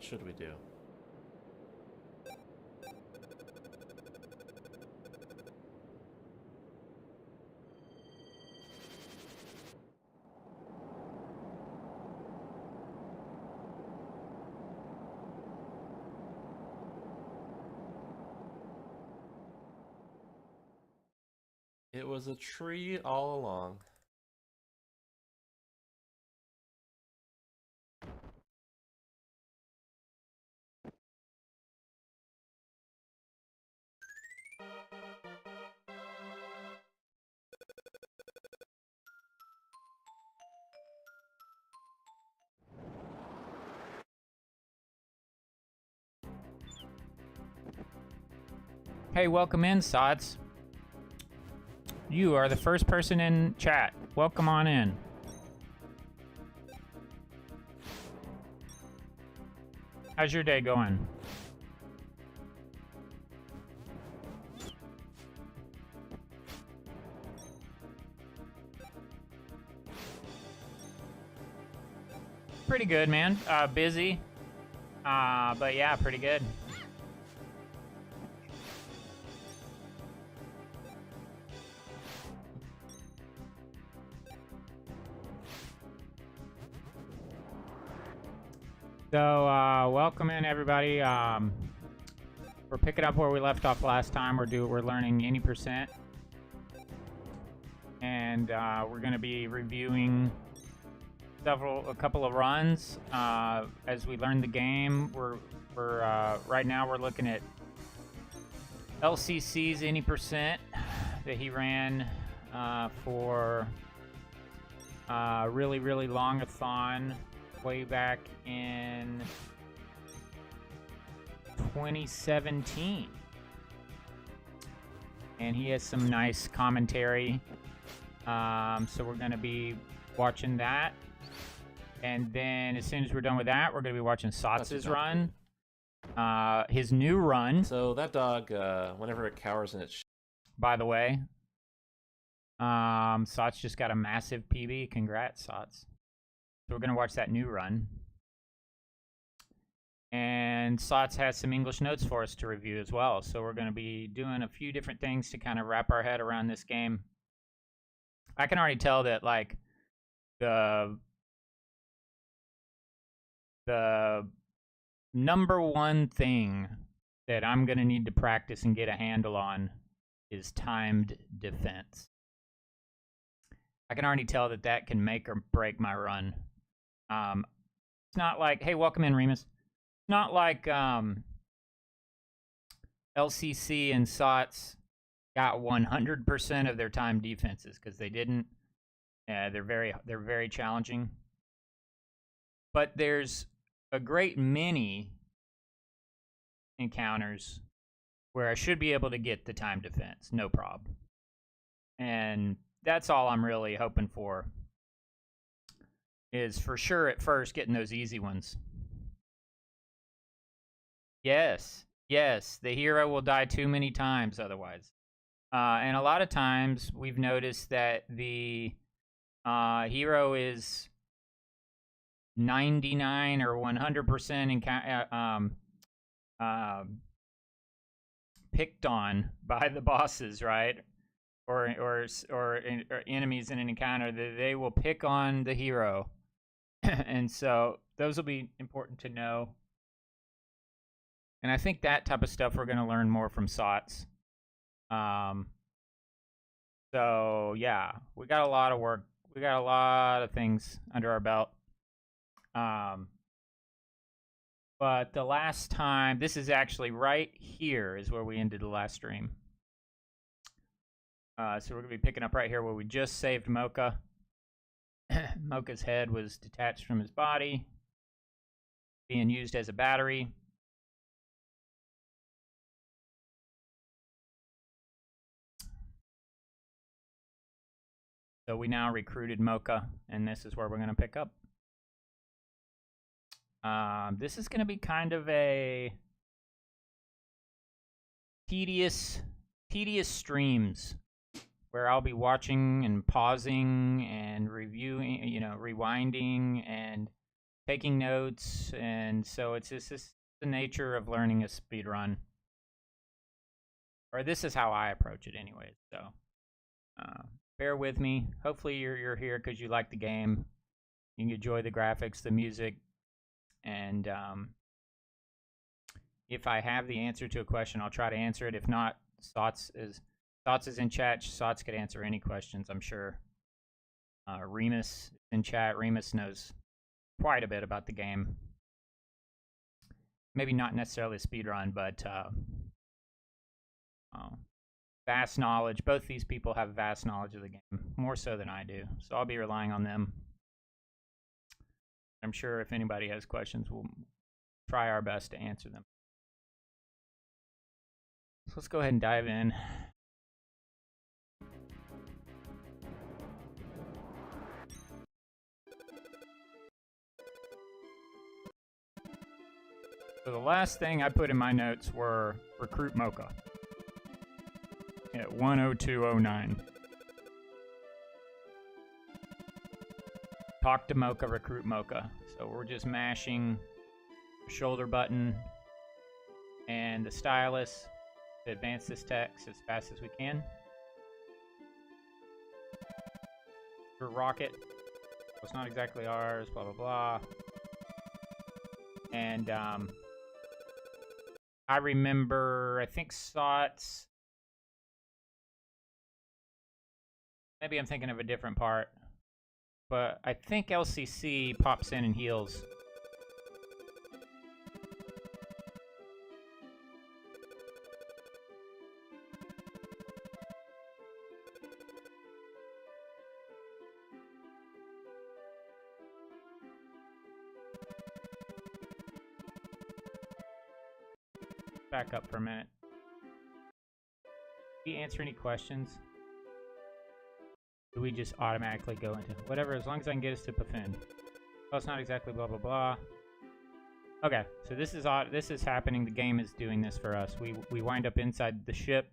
What should we do? It was a tree all along. Hey, welcome in, Sods. You are the first person in chat. Welcome on in. How's your day going? Pretty good, man. Busy. But yeah, pretty good. So, welcome in, everybody. We're picking up where we left off last time. We're learning any percent, and we're going to be reviewing a couple of runs as we learn the game. Right now we're looking at LCC's any percent that he ran for really long-a-thon way back in 2017, and he has some nice commentary, so we're going to be watching that, and then as soon as we're done with that, we're going to be watching Sotz's run, his new run. So that dog, whenever it cowers in its by the way, Sots just got a massive PB. Congrats, Sots. So we're going to watch that new run. And Sots has some English notes for us to review as well. So we're going to be doing a few different things to kind of wrap our head around this game. I can already tell that, like, the number one thing that I'm going to need to practice and get a handle on is timed defense. I can already tell that that can make or break my run. It's not like, hey, welcome in, Remus. It's not like LCC and SOTS got 100% of their time defenses, because they didn't. They're very challenging. But there's a great many encounters where I should be able to get the time defense, no problem. And that's all I'm really hoping for, is for sure at first getting those easy ones. Yes, the hero will die too many times otherwise. And a lot of times we've noticed that the hero is 99 or 100% picked on by the bosses, right? Or enemies in an encounter, that they will pick on the hero. And so those will be important to know. And I think that type of stuff we're going to learn more from SOTS. So yeah, we got a lot of work. We got a lot of things under our belt. But the last time, this is actually right here is where we ended the last stream. So we're going to be picking up right here where we just saved Mocha. Mocha's head was detached from his body, being used as a battery. So we now recruited Mocha, and this is where we're going to pick up. This is going to be kind of a tedious streams, where I'll be watching and pausing and reviewing, rewinding and taking notes, and so it's just the nature of learning a speedrun. Or this is how I approach it anyway, so bear with me. Hopefully you're here because you like the game. You can enjoy the graphics, the music, and if I have the answer to a question, I'll try to answer it. If not, Sots is in chat. Sots could answer any questions, I'm sure. Remus in chat. Remus knows quite a bit about the game. Maybe not necessarily a speedrun, but vast knowledge. Both these people have vast knowledge of the game, more so than I do. So I'll be relying on them. I'm sure if anybody has questions, we'll try our best to answer them. So let's go ahead and dive in. So the last thing I put in my notes were recruit Mocha at 10209. Talk to Mocha, recruit Mocha. So we're just mashing the shoulder button and the stylus to advance this text as fast as we can. For rocket, it's not exactly ours, blah blah blah. And I remember, I think Sots, maybe I'm thinking of a different part, but I think LCC pops in and heals. Back up for a minute. Do we answer any questions? Do we just automatically go into whatever, as long as I can get us to Pafin? Oh, it's not exactly blah blah blah. Okay, so this is happening. The game is doing this for us. We wind up inside the ship.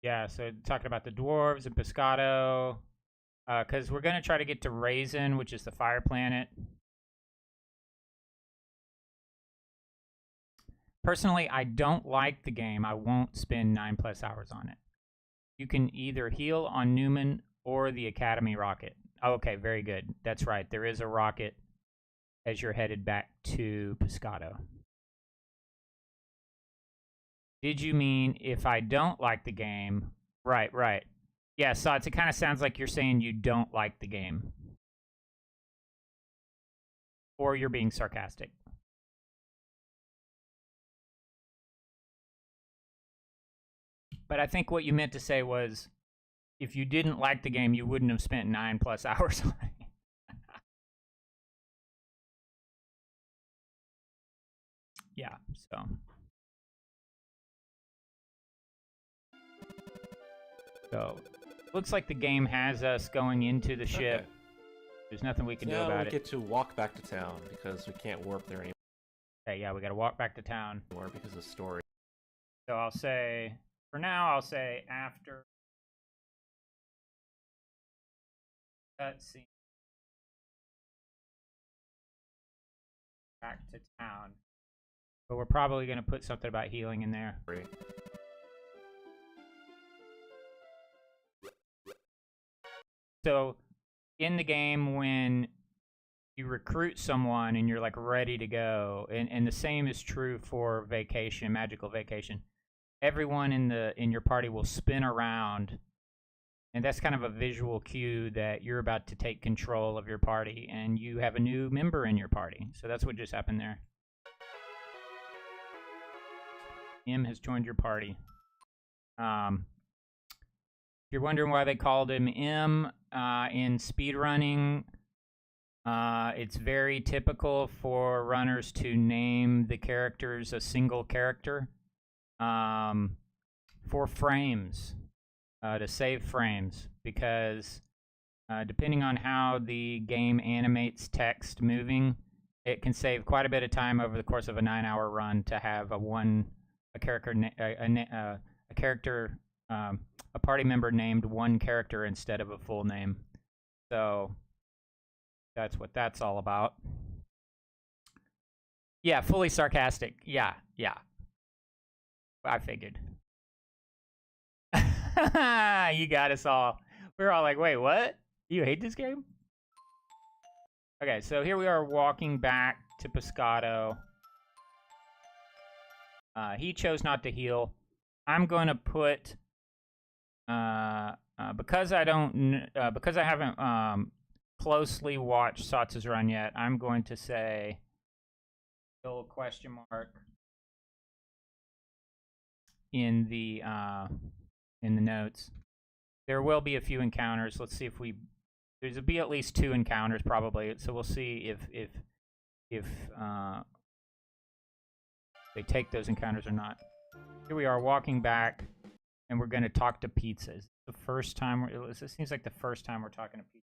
Yeah, so talking about the dwarves and Pescado, because we're going to try to get to Raisin, which is the fire planet. Personally, I don't like the game. I won't spend 9+ hours on it. You can either heal on Newman or the Academy rocket. Oh, okay, very good. That's right. There is a rocket as you're headed back to Pescado. Did you mean if I don't like the game? Right, right. Yeah, so it kind of sounds like you're saying you don't like the game. Or you're being sarcastic. But I think what you meant to say was, if you didn't like the game, you wouldn't have spent 9+ hours on it. Yeah, so looks like the game has us going into the ship. Okay. There's nothing we can do about it. We get to walk back to town because we can't warp there anymore. Okay, yeah, we got to walk back to town. Because of story. So I'll say, for now, I'll say after cutscene back to town. But we're probably going to put something about healing in there. Great. So in the game, when you recruit someone and you're like ready to go, and the same is true for Vacation, Magical Vacation, everyone in your party will spin around, and that's kind of a visual cue that you're about to take control of your party and you have a new member in your party. So that's what just happened there. M has joined your party. You're wondering why they called him M in speedrunning. It's very typical for runners to name the characters a single character for frames, to save frames, because depending on how the game animates text moving, it can save quite a bit of time over the course of a 9-hour run to have a one a character, a party member named one character instead of a full name. So that's what that's all about. Yeah, fully sarcastic. Yeah. I figured. You got us all. We're all like, wait, what? You hate this game? Okay, so here we are walking back to Pescado. He chose not to heal. I'm going to put because I haven't closely watched Satsu's run yet. I'm going to say little question mark in the notes. There will be a few encounters. Let's see if there'll be at least 2 encounters probably. So we'll see if they take those encounters or not. Here we are walking back, and we're going to talk to Pizza. Is this the first time this seems like the first time we're talking to Pizza.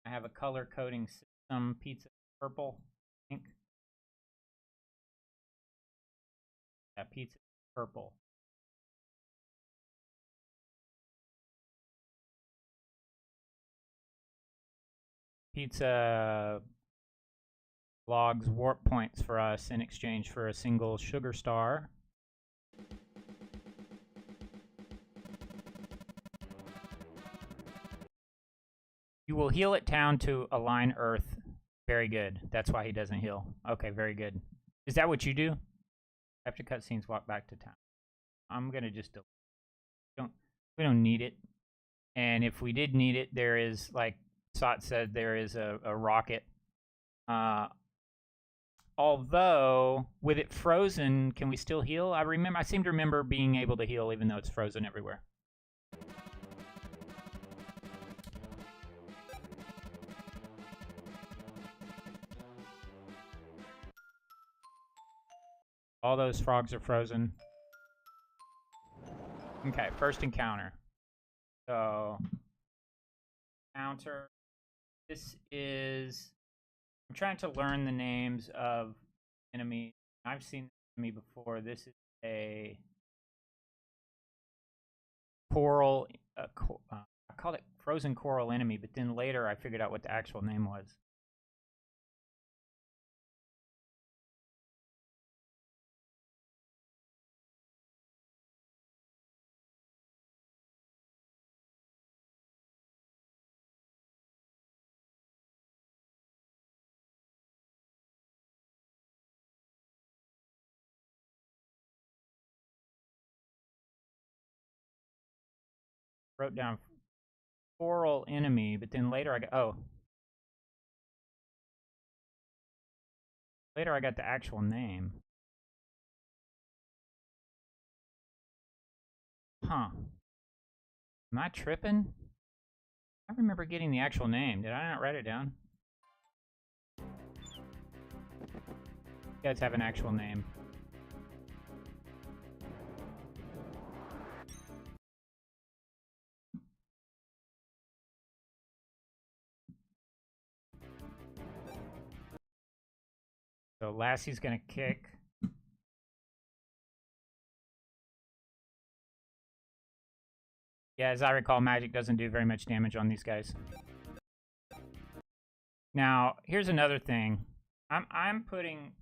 I have a color coding system. Pizza purple, I think. Yeah, Pizza purple. Pizza logs warp points for us in exchange for a single sugar star. You will heal at town to align Earth. Very good. That's why he doesn't heal. Okay, very good. Is that what you do? After cutscenes, walk back to town. I'm gonna just delete. We don't need it. And if we did need it, there is, like Sot said, there is a rocket. Although with it frozen, can we still heal? I seem to remember being able to heal even though it's frozen everywhere. All those frogs are frozen. Okay, first encounter. So, encounter. This is... I'm trying to learn the names of enemies. I've seen the enemy before. This is a coral... I called it frozen coral enemy, but then later I figured out what the actual name was. Wrote down coral enemy, but then later I got later I got the actual name. Huh. Am I tripping? I remember getting the actual name. Did I not write it down? You guys have an actual name. So Lassie's gonna kick. Yeah, as I recall, magic doesn't do very much damage on these guys. Now, here's another thing. I'm putting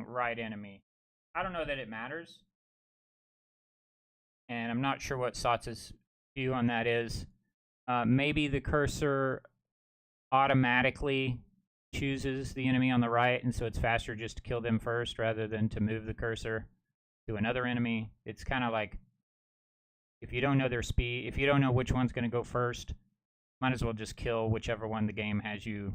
right enemy. I don't know that it matters. And I'm not sure what Satsu's view on that is. Maybe the cursor automatically chooses the enemy on the right, and so it's faster just to kill them first rather than to move the cursor to another enemy. It's kind of like, if you don't know their speed, if you don't know which one's going to go first, might as well just kill whichever one the game has you,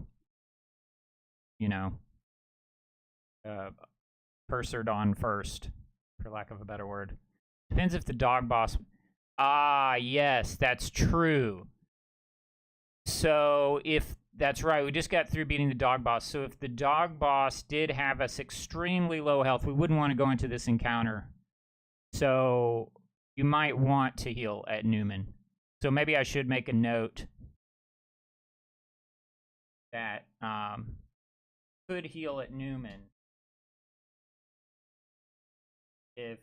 cursored on first, for lack of a better word. Depends if the dog boss... Ah, yes, that's true. So if... That's right, we just got through beating the dog boss. So if the dog boss did have us extremely low health, we wouldn't want to go into this encounter. So you might want to heal at Newman. So maybe I should make a note that could heal at Newman if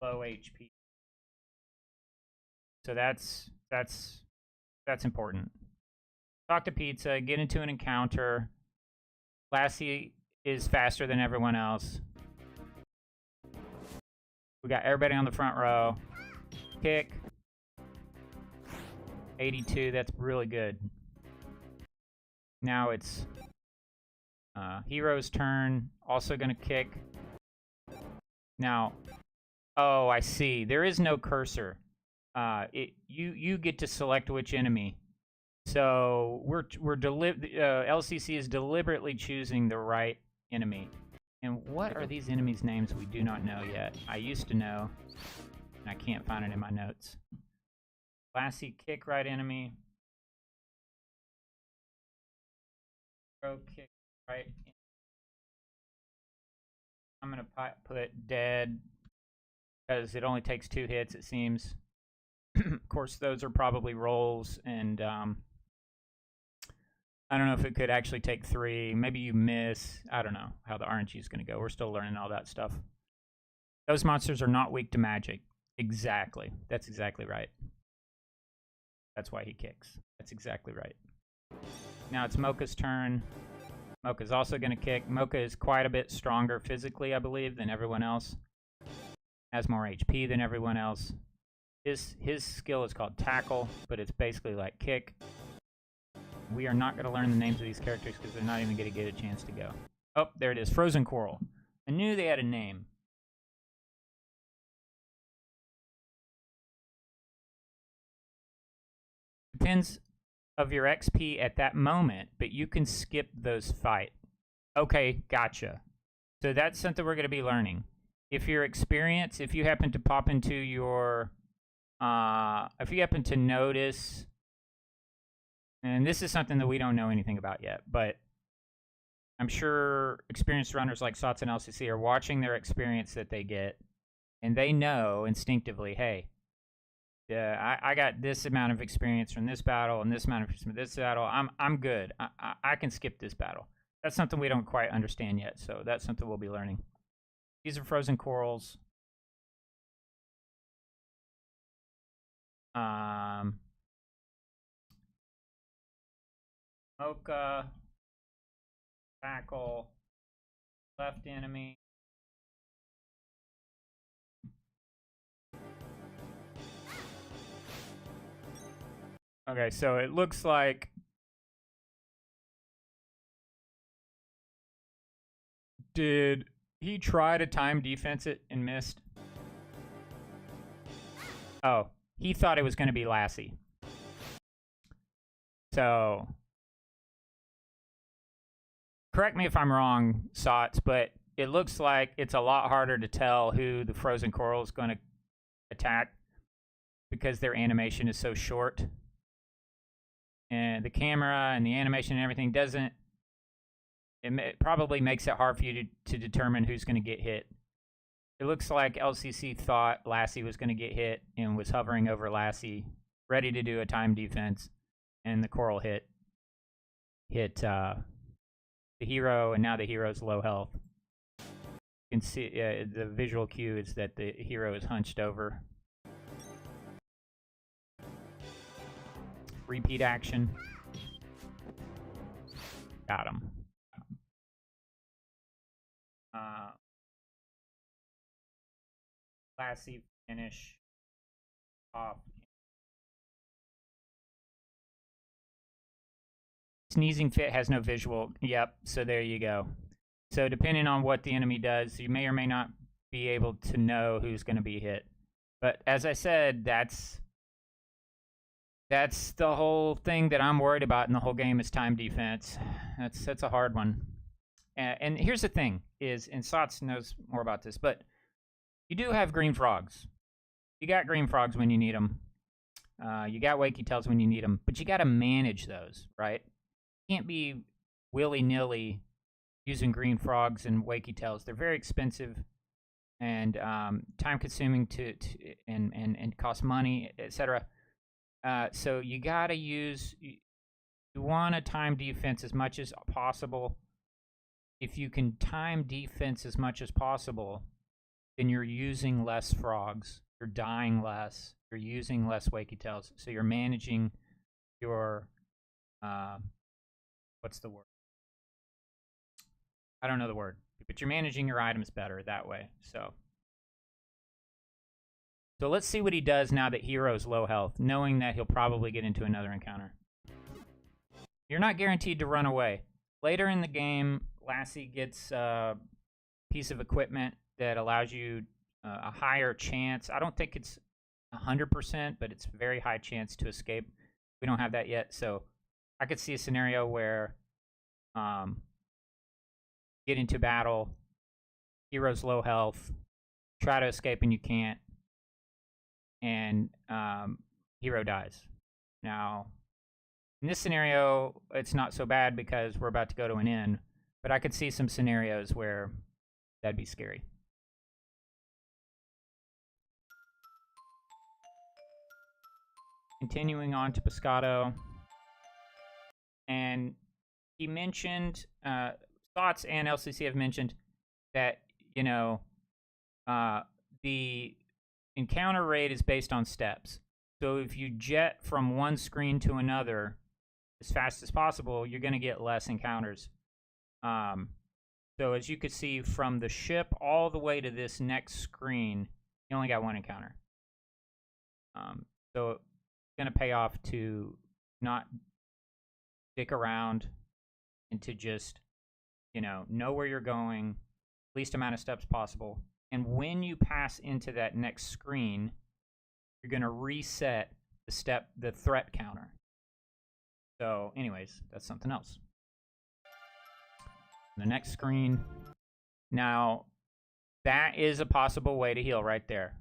low HP. So that's important. Talk to Pizza, get into an encounter. Lassie is faster than everyone else. We got everybody on the front row. Kick. 82, that's really good. Now it's Hero's turn, also gonna kick. Now, oh, I see. There is no cursor. You get to select which enemy. So LCC is deliberately choosing the right enemy. And what are these enemies' names we do not know yet? I used to know, and I can't find it in my notes. Lassie, kick right enemy. Throw, kick right. I'm going to put dead because it only takes 2 hits, it seems. Of course, those are probably rolls, and I don't know if it could actually take 3. Maybe you miss. I don't know how the RNG is going to go. We're still learning all that stuff. Those monsters are not weak to magic. Exactly. That's exactly right. That's why he kicks. That's exactly right. Now it's Mocha's turn. Mocha's also going to kick. Mocha is quite a bit stronger physically, I believe, than everyone else. Has more HP than everyone else. His skill is called Tackle, but it's basically like kick. We are not going to learn the names of these characters because they're not even going to get a chance to go. Oh, there it is. Frozen Coral. I knew they had a name. Depends of your XP at that moment, but you can skip those fights. Okay, gotcha. So that's something we're going to be learning. If your experience, if you happen to pop into your, if you happen to notice, and this is something that we don't know anything about yet, but I'm sure experienced runners like SOTS and LCC are watching their experience that they get, and they know instinctively, hey, I got this amount of experience from this battle and this amount of experience from this battle. I'm good. I can skip this battle. That's something we don't quite understand yet, so that's something we'll be learning. These are frozen corals. Mocha, tackle, left enemy. Okay, so it looks like did he try to time defense it and missed? Oh, he thought it was going to be Lassie. So, correct me if I'm wrong, Sots, but it looks like it's a lot harder to tell who the frozen coral is going to attack because their animation is so short. And the camera and the animation and everything doesn't, it probably makes it hard for you to determine who's going to get hit. It looks like LCC thought Lassie was going to get hit and was hovering over Lassie, ready to do a time defense, and the coral hit the hero, and now the hero's low health. You can see the visual cue is that the hero is hunched over. Repeat action. Got him. Lassie finish off. Sneezing Fit has no visual. Yep, so there you go. So depending on what the enemy does, you may or may not be able to know who's going to be hit. But as I said, that's the whole thing that I'm worried about in the whole game is time defense. That's a hard one. And here's the thing is, and Sots knows more about this, but you do have green frogs. You got green frogs when you need them. You got wakey tails when you need them, but you got to manage those, right? You can't be willy-nilly using green frogs and wakey tails. They're very expensive and time-consuming and cost money, etc. So you got to use. You want to time defense as much as possible. if you can time defense as much as possible, then you're using less frogs, you're dying less, you're using less wakey tails, so you're managing your what's the word? I don't know the word, but you're managing your items better that way. So let's see what he does now that Hero's low health, knowing that he'll probably get into another encounter. You're not guaranteed to run away. Later in the game, Lassie gets a piece of equipment that allows you a higher chance. I don't think it's 100%, but it's a very high chance to escape. We don't have that yet, so I could see a scenario where get into battle, Hero's low health, try to escape and you can't, and Hero dies. Now, in this scenario, it's not so bad because we're about to go to an inn, but I could see some scenarios where that'd be scary. Continuing on to Pescado, and he mentioned, Thoughts and LCC have mentioned that, you know, the encounter rate is based on steps. So if you jet from one screen to another as fast as possible, you're going to get less encounters. So as you could see, from the ship all the way to this next screen, you only got one encounter. So it's going to pay off to not stick around and to just, you know where you're going, least amount of steps possible. And when you pass into that next screen, you're going to reset the threat counter. So anyways, that's something else. The next screen. Now, that is a possible way to heal right there.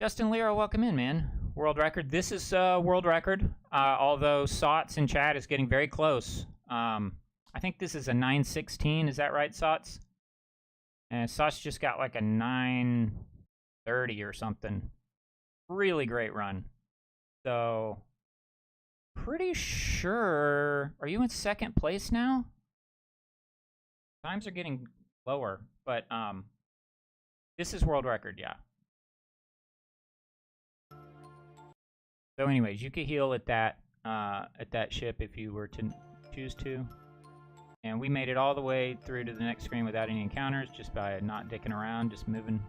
Justin Lero, welcome in, man. World record. This is world record, although Sots in chat is getting very close. I think this is a 9:16. Is that right, Sots? And Sots just got like a 9:30 or something. Really great run. So, pretty sure... Are you in second place now? Times are getting lower, but this is world record, yeah. So anyways, you could heal at that ship if you were to choose to. And we made it all the way through to the next screen without any encounters, just by not dicking around, just moving.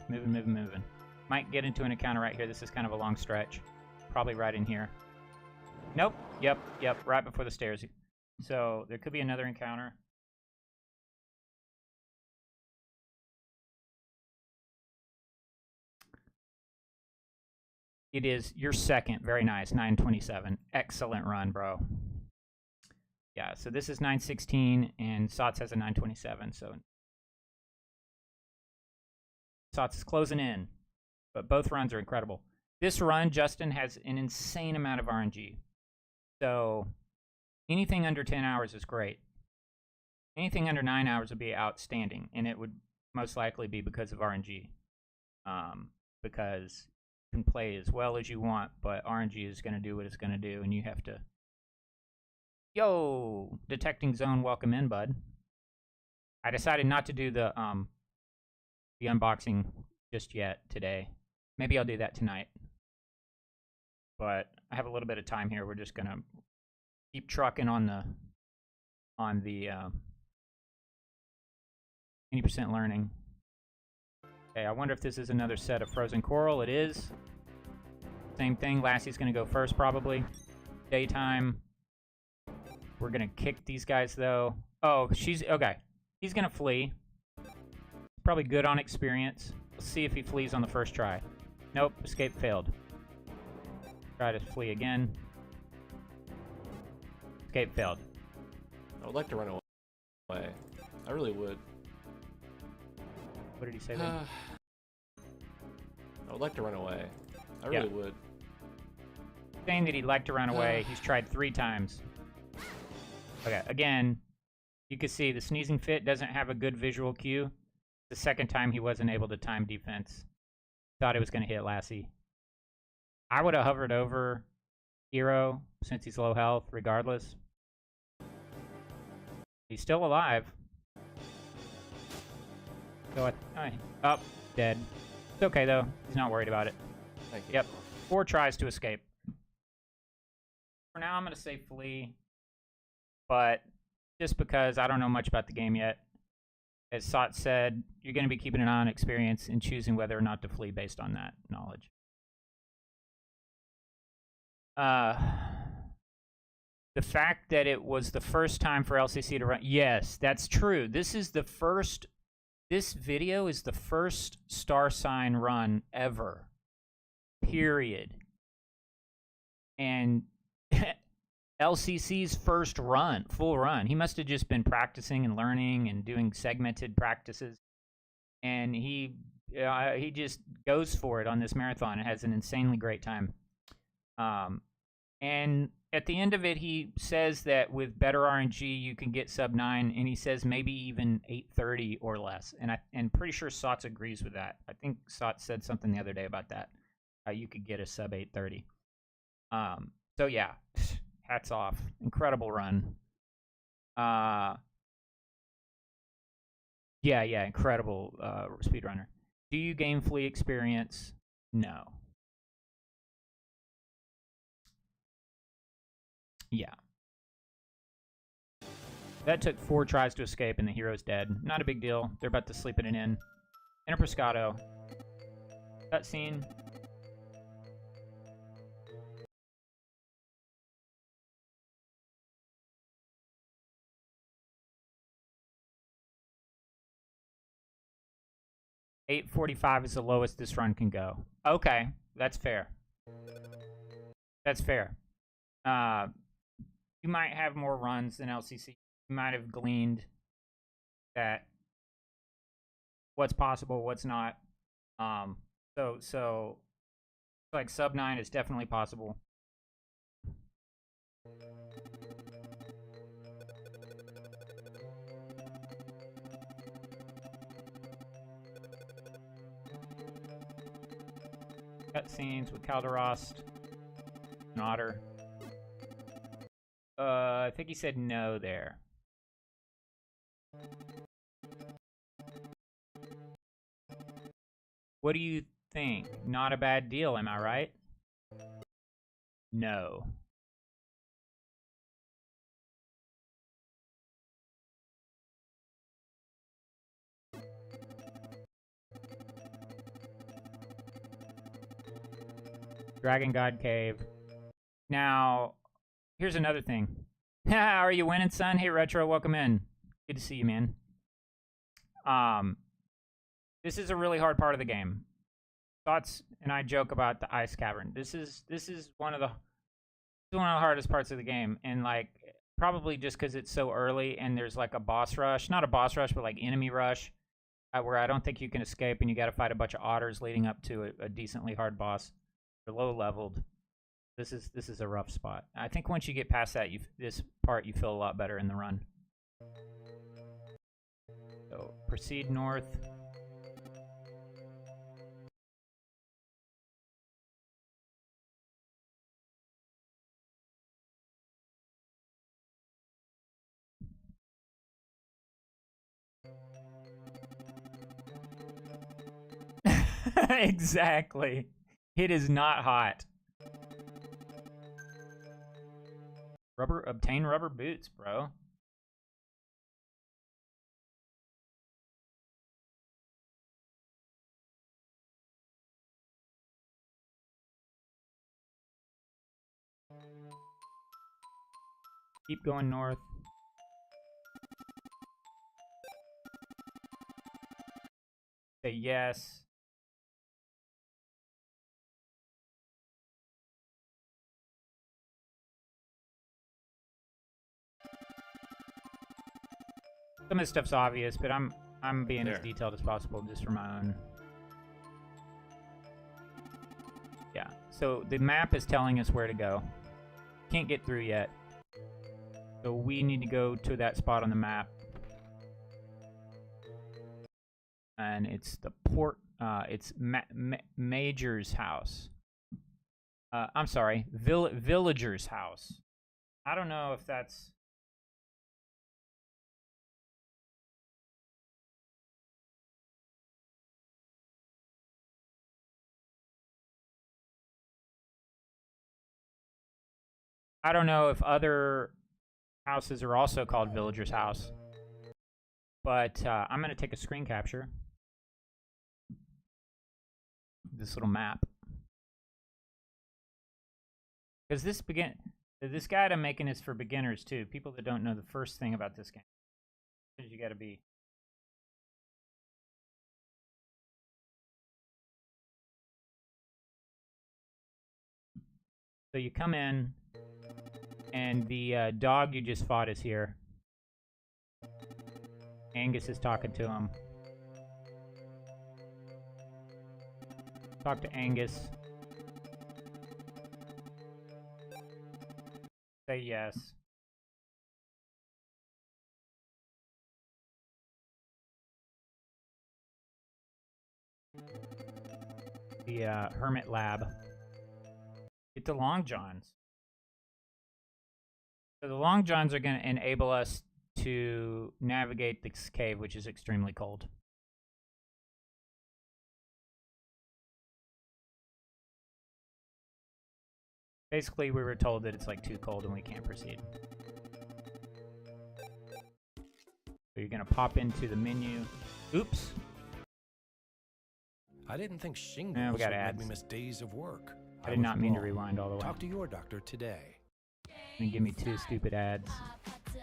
Might get into an encounter right here. This is kind of a long stretch. Probably right in here. Nope. Yep. Right before the stairs. So there could be another encounter. It is your second. Very nice. 9:27. Excellent run, bro. Yeah, so this is 9:16, and Sots has a 9:27. So Sots is closing in, but both runs are incredible. This run, Justin, has an insane amount of RNG. So anything under 10 hours is great. Anything under 9 hours would be outstanding, and it would most likely be because of RNG. Because you can play as well as you want, but RNG is going to do what it's going to do, and you have to... Yo! Detecting zone, welcome in, bud. I decided not to do the unboxing just yet today. Maybe I'll do that tonight. But I have a little bit of time here. We're just going to keep trucking on the 20% learning. Okay, I wonder if this is another set of frozen coral. It is. Same thing. Lassie's going to go first, probably. Daytime. We're going to kick these guys, though. Oh, she's... Okay. He's going to flee. Probably good on experience. Let's see if he flees on the first try. Nope. Escape failed. Try to flee again. Escape failed. I would like to run away. I really would. What did he say then? I would like to run away. I really would. Saying that he'd like to run away. He's tried 3 times. Okay, again, you can see the sneezing fit doesn't have a good visual cue. The second time he wasn't able to time defense. Thought it was going to hit Lassie. I would have hovered over Hero since he's low health regardless. He's still alive. So up, dead. It's okay though. He's not worried about it. Thank you. Yep. 4 tries to escape. For now, I'm gonna say flee, but just because I don't know much about the game yet, as Sot said, you're gonna be keeping an eye on experience and choosing whether or not to flee based on that knowledge. The fact that it was the first time for LCC to run, yes, that's true. This video is the first star sign run ever, period. And LCC's first run, full run. He must have just been practicing and learning and doing segmented practices. And he just goes for it on this marathon and has an insanely great time. And at the end of it, he says that with better RNG, you can get sub 9, and he says maybe even 830 or less. And I'm pretty sure Sots agrees with that. I think Sots said something the other day about that. You could get a sub 830. So yeah, hats off. Incredible run. Yeah, incredible speedrunner. Do you gain flee experience? No. Yeah. That took 4 tries to escape, and the hero's dead. Not a big deal. They're about to sleep in an inn. Enter Pescado. Cutscene. $845 is the lowest this run can go. Okay, that's fair. That's fair. You might have more runs than LCC. You might have gleaned that what's possible, what's not. So like sub 9 is definitely possible. Cutscenes with Calderost and Otter. I think he said no there. What do you think? Not a bad deal, am I right? No. Dragon God Cave. Now, here's another thing. How are you winning, son? Hey, Retro, welcome in. Good to see you, man. This is a really hard part of the game. Thoughts and I joke about the ice cavern. This is one of the hardest parts of the game, and like probably just because it's so early and there's like a boss rush, not a boss rush, but like enemy rush, where I don't think you can escape, and you got to fight a bunch of otters leading up to a decently hard boss. They're low leveled. This is a rough spot. I think once you get past that, this part you feel a lot better in the run. So proceed north. Exactly. It is not hot. Obtain rubber boots, bro. Keep going north. Say yes. Some of this stuff's obvious, but I'm being as detailed as possible just for my own. Yeah. So the map is telling us where to go. Can't get through yet. So we need to go to that spot on the map. And it's the port, it's Major's house. I'm sorry, Villager's house. I don't know if that's I don't know if other houses are also called Villager's House, but I'm going to take a screen capture. This little map. Because this guide I'm making is for beginners too. People that don't know the first thing about this game. You got to be. So you come in, and the dog you just fought is here. Angus is talking to him. Talk to Angus. Say yes. The Hermit Lab. Get the Long Johns. So the Long Johns are going to enable us to navigate this cave, which is extremely cold. Basically, we were told that it's like too cold and we can't proceed. So you're going to pop into the menu. Oops. I didn't think shingles would make me miss days of work. I did not mean to rewind all the way. Talk to your doctor today. And give me 2 stupid ads.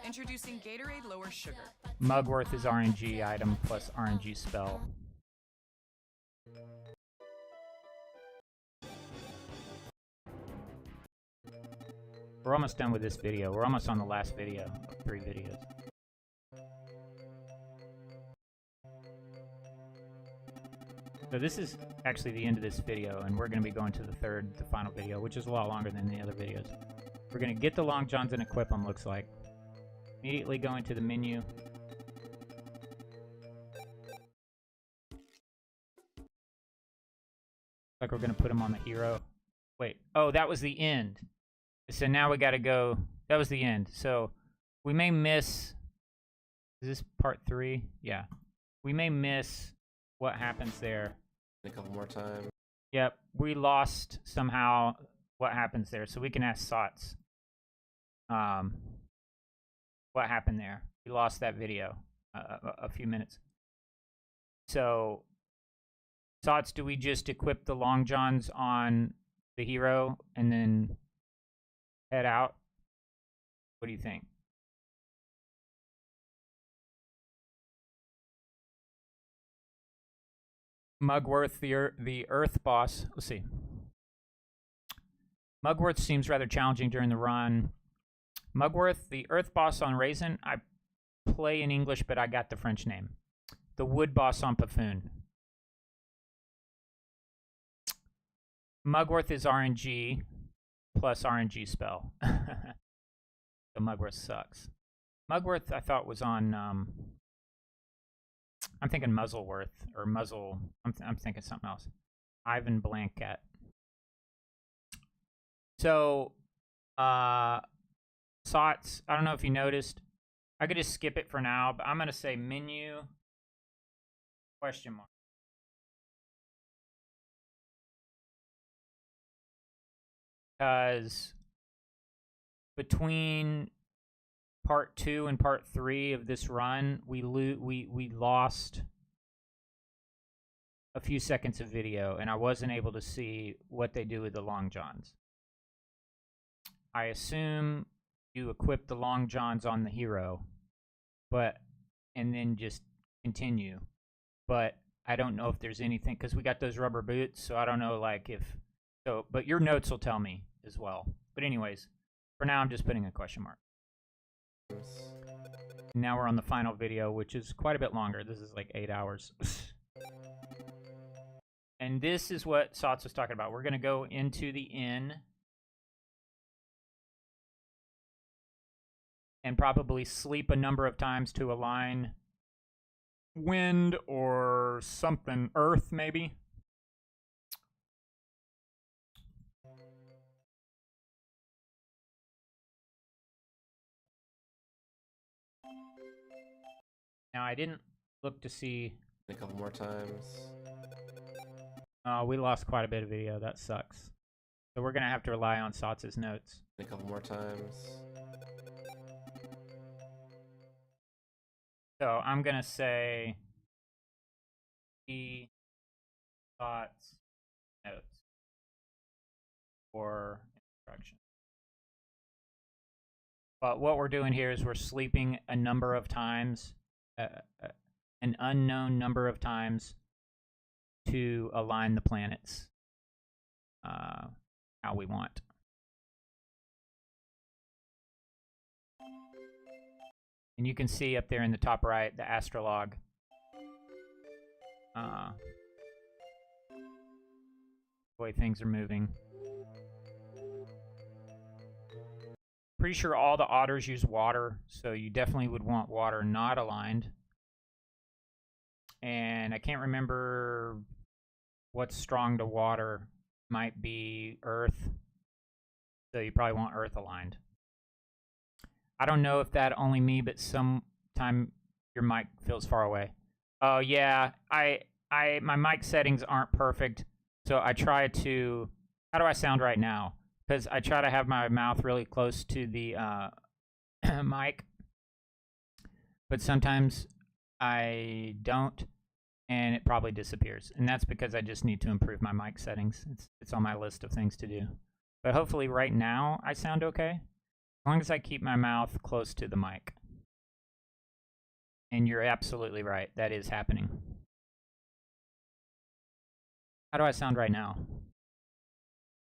Introducing Gatorade Lower Sugar. Mugworth is RNG item plus RNG spell. We're almost done with this video. We're almost on the last video of 3 videos. So this is actually the end of this video, and we're going to be going to the final video, which is a lot longer than the other videos. We're going to get the Long Johns and equip them, looks like. Immediately go into the menu. Like we're going to put them on the hero. Wait, oh, that was the end. So now we got to go, that was the end. So we may miss, is this part 3? Yeah. We may miss what happens there. A couple more times. Yep, we lost somehow what happens there. So we can ask Sots. What happened there? We lost that video a few minutes. So, Sots, do we just equip the Long Johns on the hero and then head out? What do you think? Mugworth, the Earth boss. Let's see. Mugworth seems rather challenging during the run. Mugworth, the Earth boss on Raisin. I play in English, but I got the French name. The Wood boss on Buffoon. Mugworth is RNG plus RNG spell. So Mugworth sucks. Mugworth, I thought, was on. I'm thinking Muzzleworth or Muzzle. I'm thinking something else. Ivan Blankcat. So, Sots, I don't know if you noticed. I could just skip it for now, but I'm going to say menu, question mark. Because between part 2 and part 3 of this run, we lost a few seconds of video, and I wasn't able to see what they do with the Long Johns. I assume you equip the Long Johns on the hero, and then just continue. But I don't know if there's anything, because we got those rubber boots, so I don't know, like, if so. But your notes will tell me as well. But anyways, for now, I'm just putting a question mark. Now we're on the final video, which is quite a bit longer. This is like 8 hours. And this is what Sots was talking about. We're going to go into the inn and probably sleep a number of times to align wind or something, earth maybe. Now, I didn't look to see. A couple more times. We lost quite a bit of video. That sucks. So we're gonna have to rely on Sotz's notes. A couple more times. So I'm gonna say he thoughts notes for instruction. But what we're doing here is we're sleeping a number of times, an unknown number of times, to align the planets how we want. And you can see up there in the top right the astrolog. The way things are moving. Pretty sure all the otters use water, so you definitely would want water not aligned. And I can't remember what's strong to water. Might be earth. So you probably want earth aligned. I don't know if that only me, but sometime your mic feels far away. Oh yeah, my mic settings aren't perfect, so I try to. How do I sound right now? Because I try to have my mouth really close to the mic, but sometimes I don't, and it probably disappears. And that's because I just need to improve my mic settings. It's on my list of things to do. But hopefully right now I sound okay, as long as I keep my mouth close to the mic. And you're absolutely right, that is happening. How do I sound right now?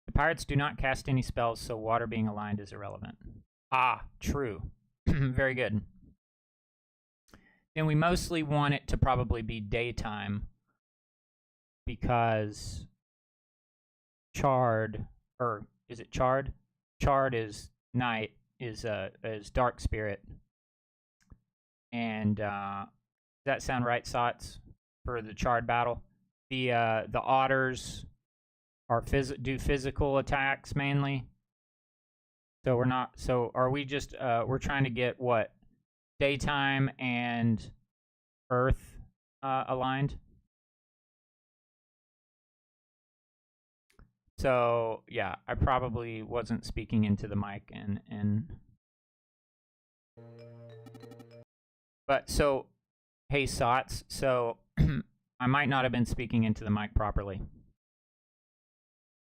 The pirates do not cast any spells, so water being aligned is irrelevant. Ah, true. Very good. Then we mostly want it to probably be daytime, because charred, or is it charred? Charred is night, is dark spirit. And does that sound right, Sots, for the charred battle? The otters are do physical attacks mainly. So we're not. So are we just? We're trying to get what? Daytime and Earth aligned. So yeah, I probably wasn't speaking into the mic and. But so, hey Sots. So I might not have been speaking into the mic properly.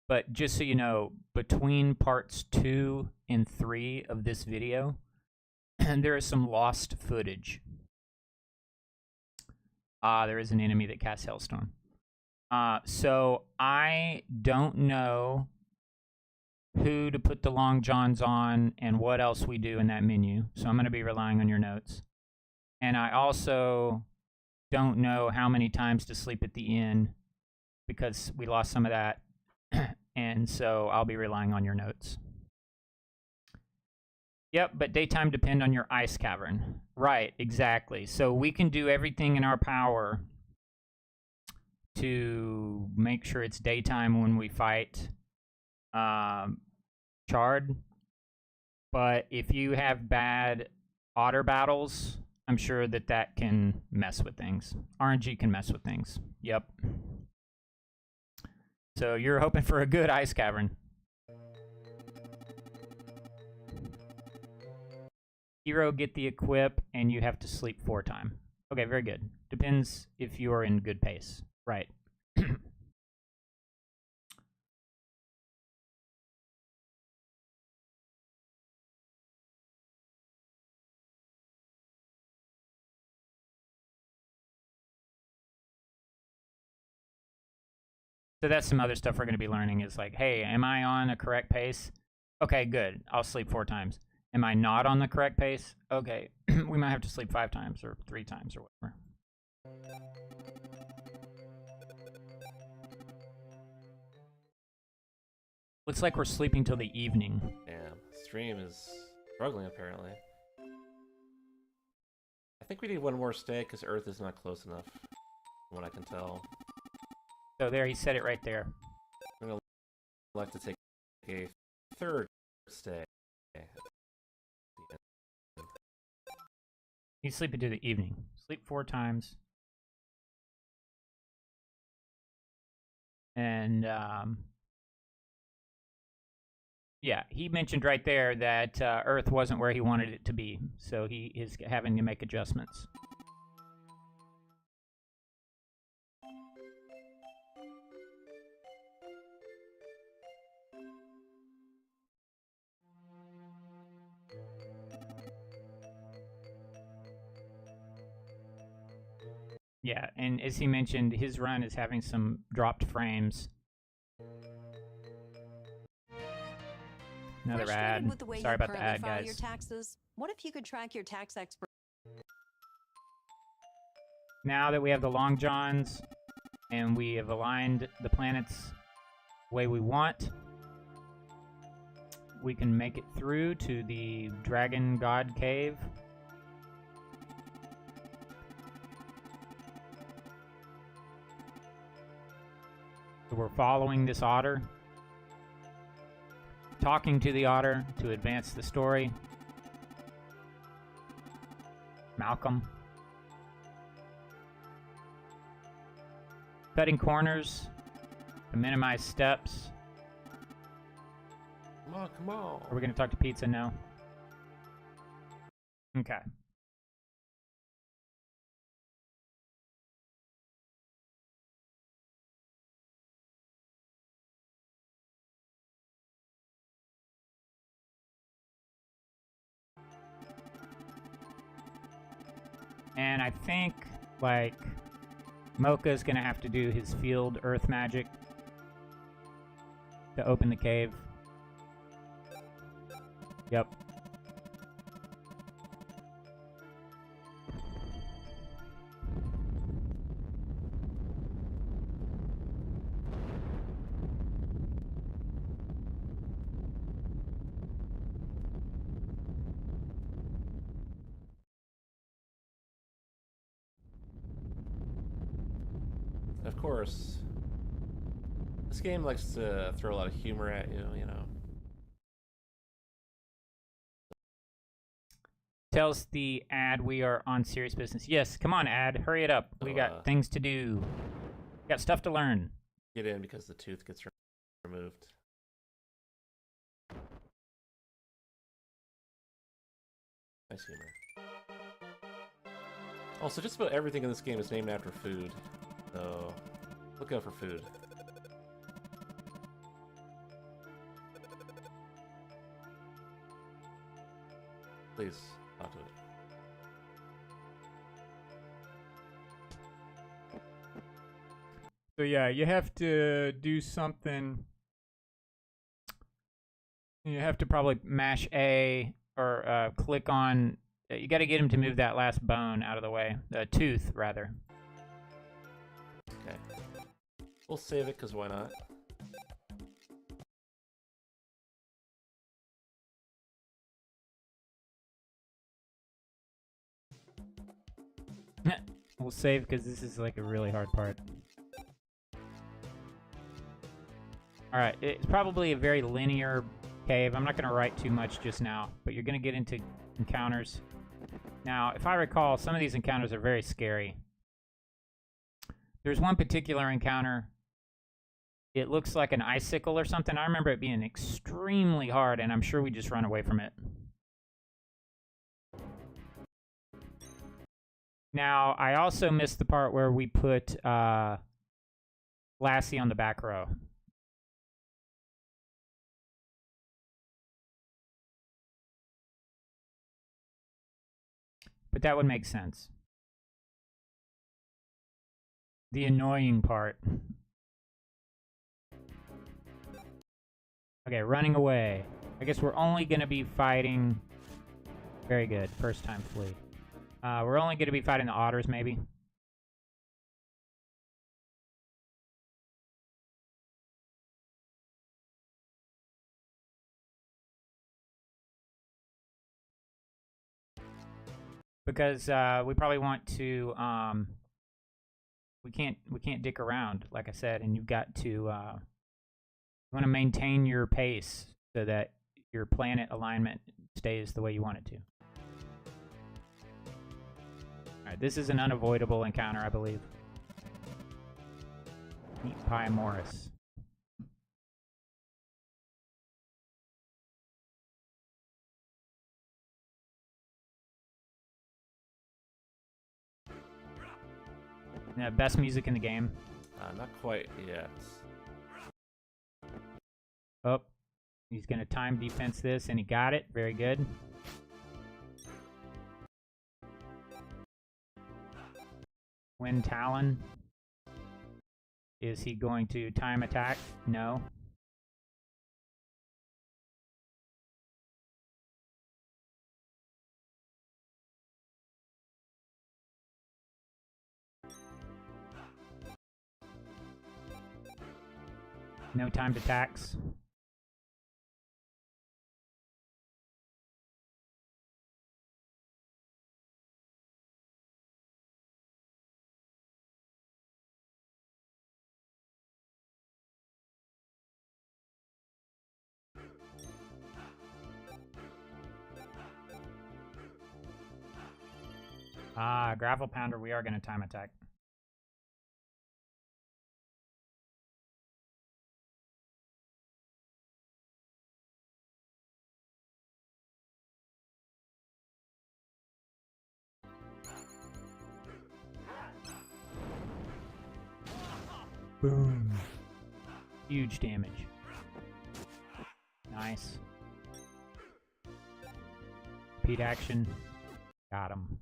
But just so you know, between parts 2 and 3 of this video, there is some lost footage. There is an enemy that casts Hellstorm. So I don't know who to put the long johns on and what else we do in that menu. So I'm going to be relying on your notes. And I also don't know how many times to sleep at the inn, because we lost some of that. And so I'll be relying on your notes. Yep, but daytime depend on your ice cavern. Right, exactly. So we can do everything in our power to make sure it's daytime when we fight Charred. But if you have bad otter battles, I'm sure that can mess with things. RNG can mess with things. Yep. So you're hoping for a good ice cavern. Hero get the equip, and you have to sleep 4 times. Okay, very good. Depends if you are in good pace. Right. So that's some other stuff we're going to be learning is like, hey, am I on a correct pace? Okay, good. I'll sleep 4 times. Am I not on the correct pace? Okay, we might have to sleep 5 times or 3 times or whatever. Looks like we're sleeping till the evening. Damn, stream is struggling apparently. I think we need one more stay because Earth is not close enough, from what I can tell. So there, he said it right there. I'm gonna like to take a 3rd stay. You sleep into the evening. Sleep 4 times. And Yeah, he mentioned right there that Earth wasn't where he wanted it to be, so he is having to make adjustments. Yeah, and as he mentioned, his run is having some dropped frames. Another ad. With the way Sorry you about the currently ad, file guys. Your taxes? What if you could track your tax expert? Now that we have the Long Johns and we have aligned the planets the way we want, we can make it through to the Dragon God Cave. So we're following this otter, talking to the otter to advance the story. Malcolm. Cutting corners to minimize steps. Come on, come on. Are we going to talk to Pizza? No. Okay. And I think, like, Mocha's gonna have to do his field earth magic to open the cave. Yep. Of course, this game likes to throw a lot of humor at you, you know. Tells the ad we are on serious business. Yes, come on, ad. Hurry it up. We got things to do. Got stuff to learn. Get in because the tooth gets removed. Nice humor. Also, just about everything in this game is named after food. So, look out for food. Please, talk to it. So yeah, you have to do something. You have to probably mash A or click on. You got to get him to move that last bone out of the way. Tooth, rather. Okay. We'll save it, because why not? We'll save, because this is like a really hard part. Alright, it's probably a very linear cave. I'm not going to write too much just now, but you're going to get into encounters. Now, if I recall, some of these encounters are very scary. There's one particular encounter. It looks like an icicle or something. I remember it being extremely hard, and I'm sure we just run away from it. Now, I also missed the part where we put Lassie on the back row. But that would make sense. The annoying part. Okay, running away. I guess we're only going to be fighting... Very good. First time flee. We're only going to be fighting the otters, maybe. Because we probably want to... we can't dick around, like I said, and you've got to... you want to maintain your pace so that your planet alignment stays the way you want it to. Alright, this is an unavoidable encounter, I believe. Meet Pie Morris. Best music in the game. Not quite yet. Oh, he's gonna time defense this, and he got it. Very good. Wind Talon. Is he going to time attack? No. No timed attacks. Gravel Pounder, we are going to time attack. Boom. Huge damage. Nice. Repeat action. Got him.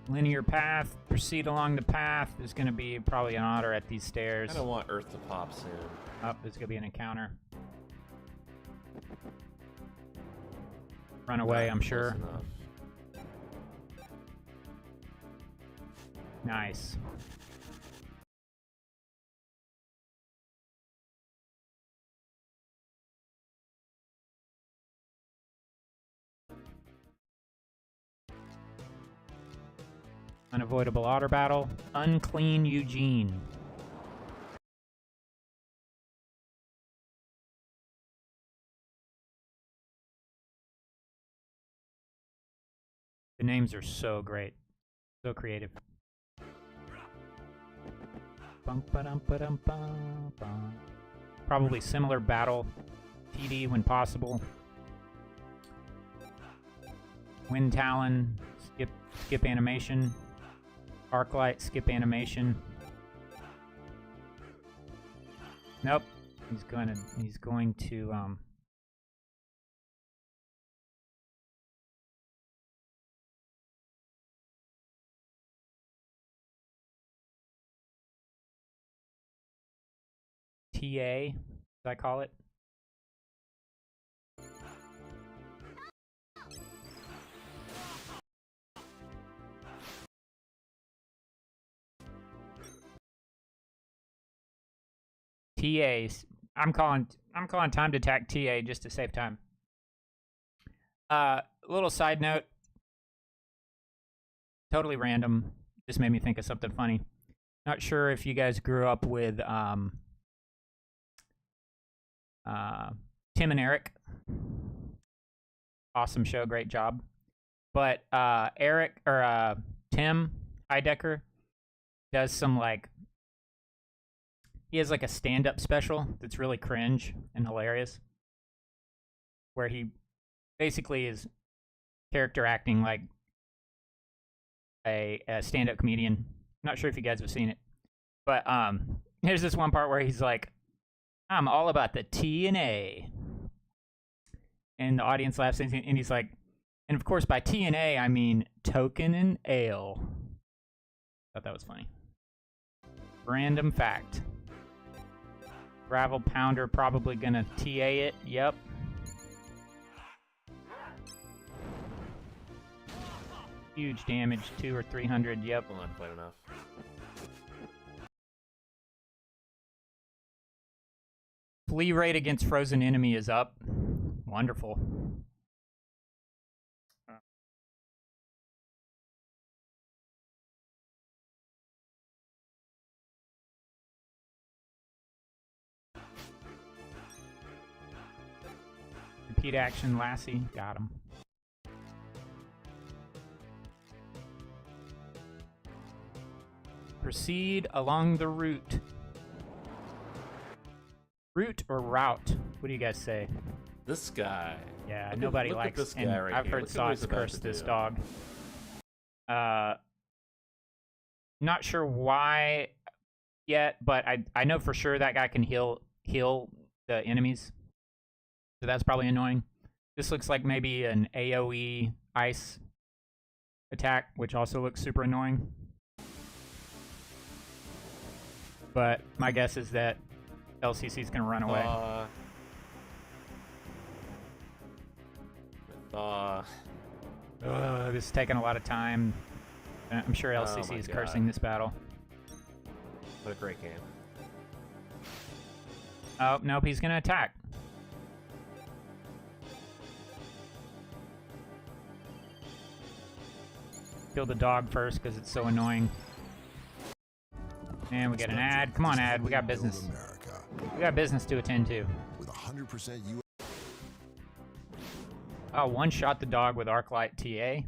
Linear path. Proceed along the path. There's going to be probably an otter at these stairs. I don't want Earth to pop soon. Oh, there's going to be an encounter. Run away, I'm sure. Nice. Unavoidable otter battle. Unclean Eugene. The names are so great. So creative. Probably similar battle. TD when possible. Wind Talon. Skip animation. Arclight, skip animation. Nope. He's going to TA, as I call it. TAs. I'm calling time to attack TA just to save time. Little side note. Totally random. Just made me think of something funny. Not sure if you guys grew up with Tim and Eric. Awesome show, great job. But Tim Heidecker does some he has a stand-up special that's really cringe and hilarious, where he basically is character acting like a stand-up comedian. Not sure if you guys have seen it, but here's this one part where he's like, "I'm all about the T and A," and the audience laughs, and he's like, "And of course, by T and A, I mean token and ale." Thought that was funny. Random fact. Gravel Pounder probably gonna TA it. Yep. Huge damage, 200 or 300. Yep. Well, not quite enough. Flee rate against frozen enemy is up. Wonderful. Repeat action, Lassie. Got him. Proceed along the route. Root or route? What do you guys say? This guy. Yeah, Look nobody look likes. At this and guy right I've here. heard Look at what he's Sots about curse to this do. dog. Not sure why yet, but I know for sure that guy can heal the enemies. So that's probably annoying. This looks like maybe an AoE ice attack, which also looks super annoying. But my guess is that LCC is going to run away. This is taking a lot of time. I'm sure LCC is cursing this battle. What a great game. Oh, nope, he's going to attack. Kill the dog first because it's so annoying. And we get an ad. Come on, ad. We got business. We got business to attend to. With 100% Oh, one shot the dog with Arclight TA.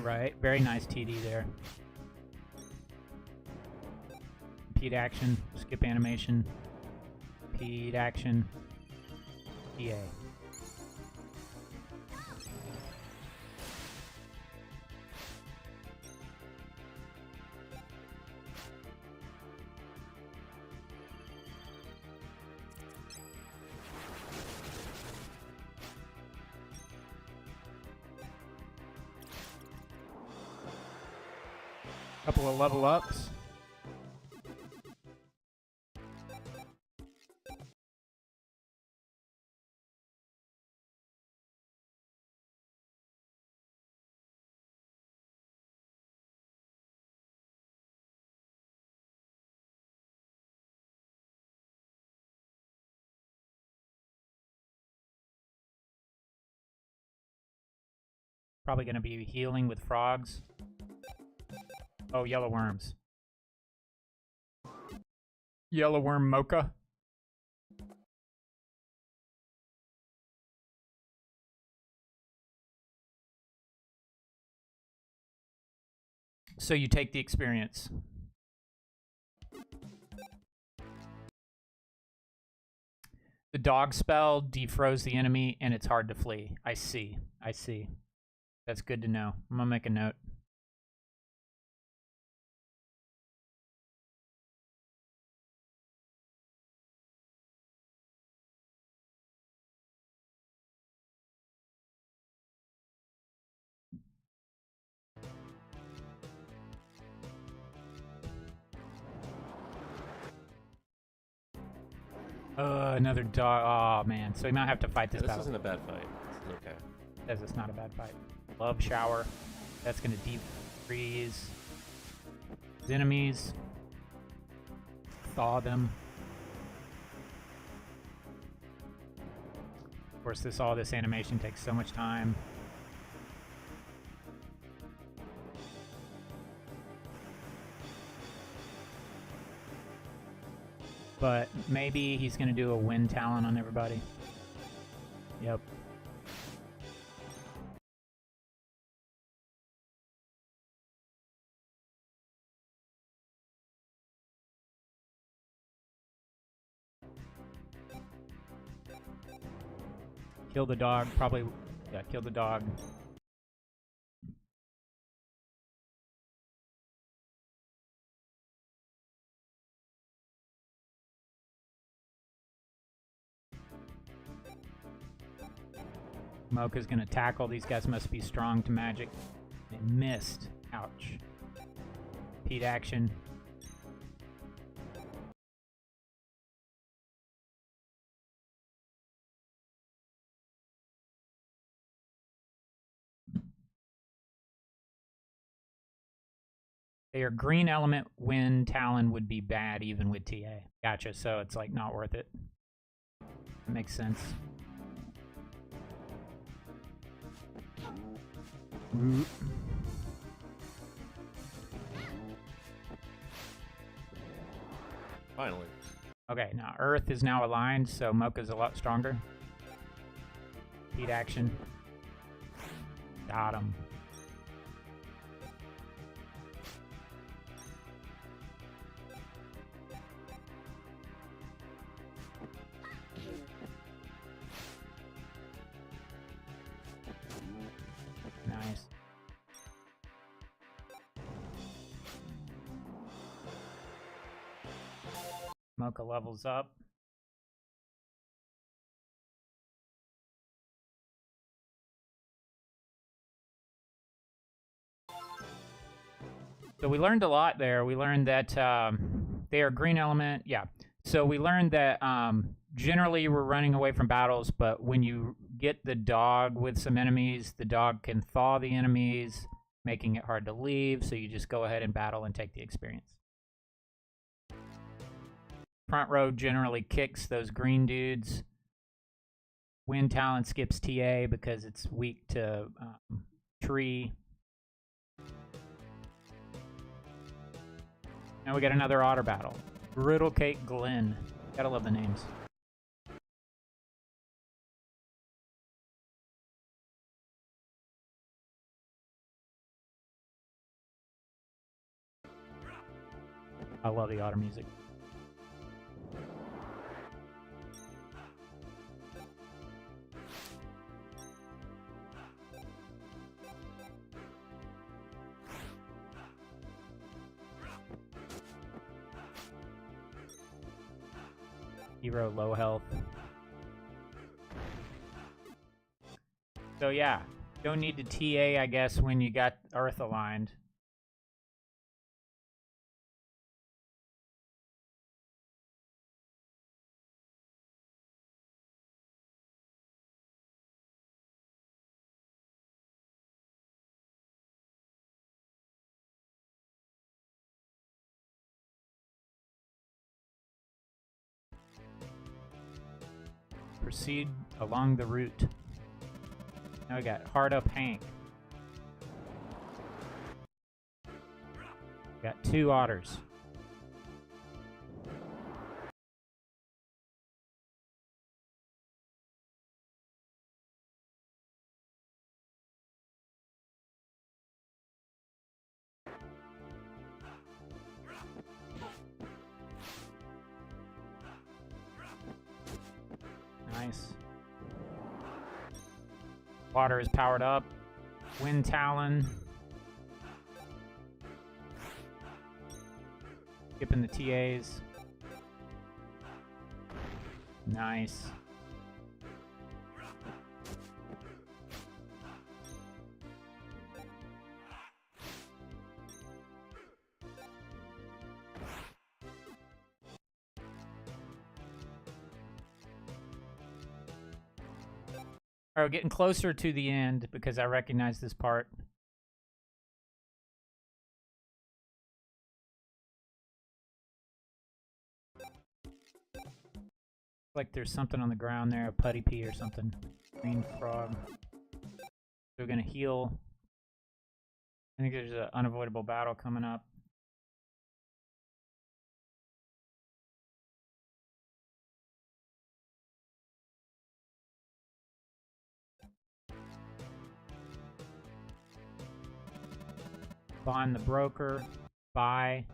Right, very nice TD there. Repeat action, skip animation, repeat action, PA. Couple of level ups. Probably going to be healing with frogs. Oh, yellow worms. Yellow worm mocha. So you take the experience. The dog spell defroze the enemy and it's hard to flee. I see. I see. That's good to know. I'm gonna make a note. Another dog. Oh, man. So we might have to fight this battle. This isn't a bad fight. This is okay. Says it's not a bad fight. Love shower. That's going to deep freeze his enemies. Thaw them. Of course, all this animation takes so much time. But maybe he's going to do a wind talon on everybody. Yep. Kill the dog, probably. Yeah, kill the dog. Mocha's gonna tackle. These guys must be strong to magic. They missed. Ouch. Repeat action. Their green element wind talon would be bad even with TA. Gotcha, so it's like not worth it. That makes sense. Finally. Okay, now Earth is now aligned, so Mocha's a lot stronger. Heat action. Got him. Nice. Mocha levels up. So we learned a lot there. We learned that they are green element. Yeah. So we learned that generally we're running away from battles, but when you get the dog with some enemies, the dog can thaw the enemies, making it hard to leave. So you just go ahead and battle and take the experience. Front row generally kicks those green dudes. Wind Talon skips TA because it's weak to tree. Now we got another otter battle. Griddle Cake Glen. Gotta love the names. I love the otter music. Hero low health. So yeah, don't need to TA, I guess, when you got Earth aligned. Proceed along the route. Now we got Hard Up Hank. Got 2 otters. Nice. Water is powered up. Wind Talon. Skipping the TAs. Nice. All right, we're getting closer to the end because I recognize this part. Like there's something on the ground there, a putty pea or something. Green frog. So we're gonna heal. I think there's an unavoidable battle coming up. Bond the broker. Buy.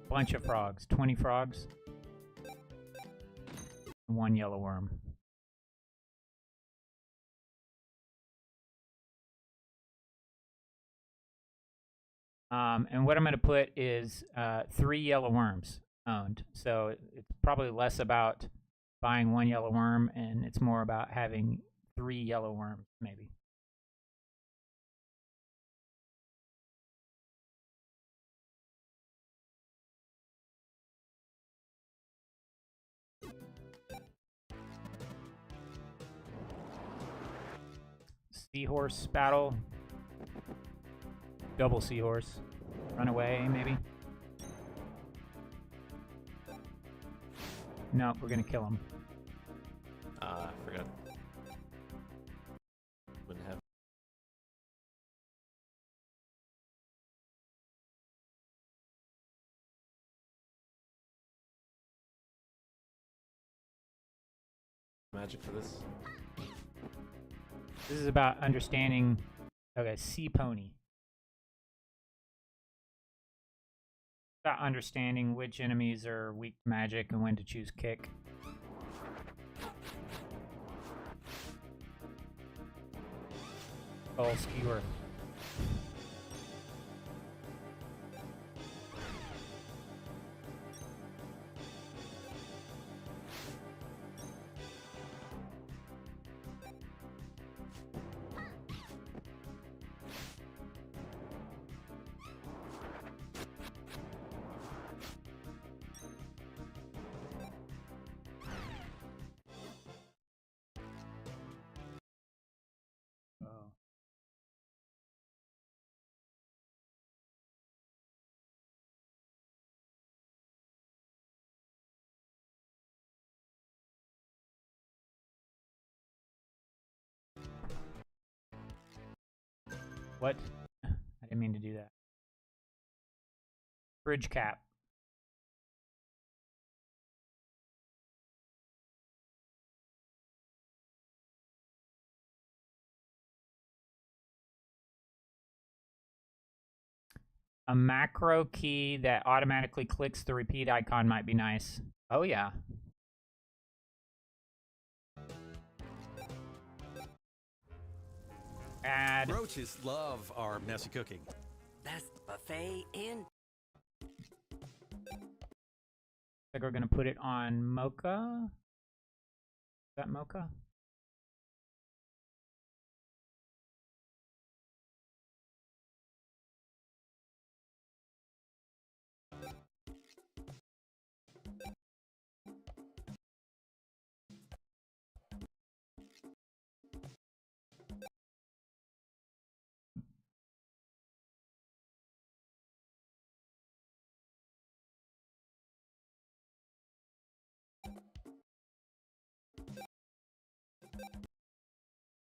Bunch of frogs. 20 frogs. 1 yellow worm. And what I'm going to put is 3 yellow worms owned. So it's probably less about buying 1 yellow worm, and it's more about having 3 yellow worms, maybe. Seahorse battle. Double seahorse. Run away, maybe? No, we're gonna kill him. I forgot. Wouldn't have. Magic for this. This is about understanding. Okay, sea pony. About understanding which enemies are weak to magic and when to choose kick. Oh, skewer. Oh. What? I didn't mean to do that. Bridge cap. A macro key that automatically clicks the repeat icon might be nice. Oh yeah. Add. Roaches love our messy cooking. Best buffet in. Like we're gonna put it on mocha. Is that mocha?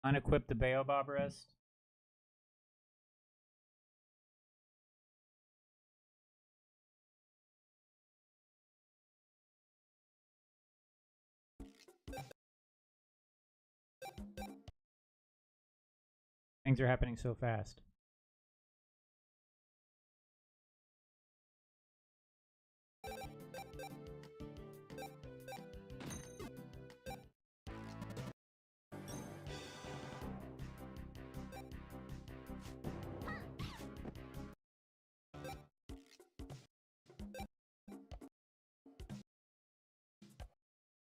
Unequip the baobab rest. Things are happening so fast.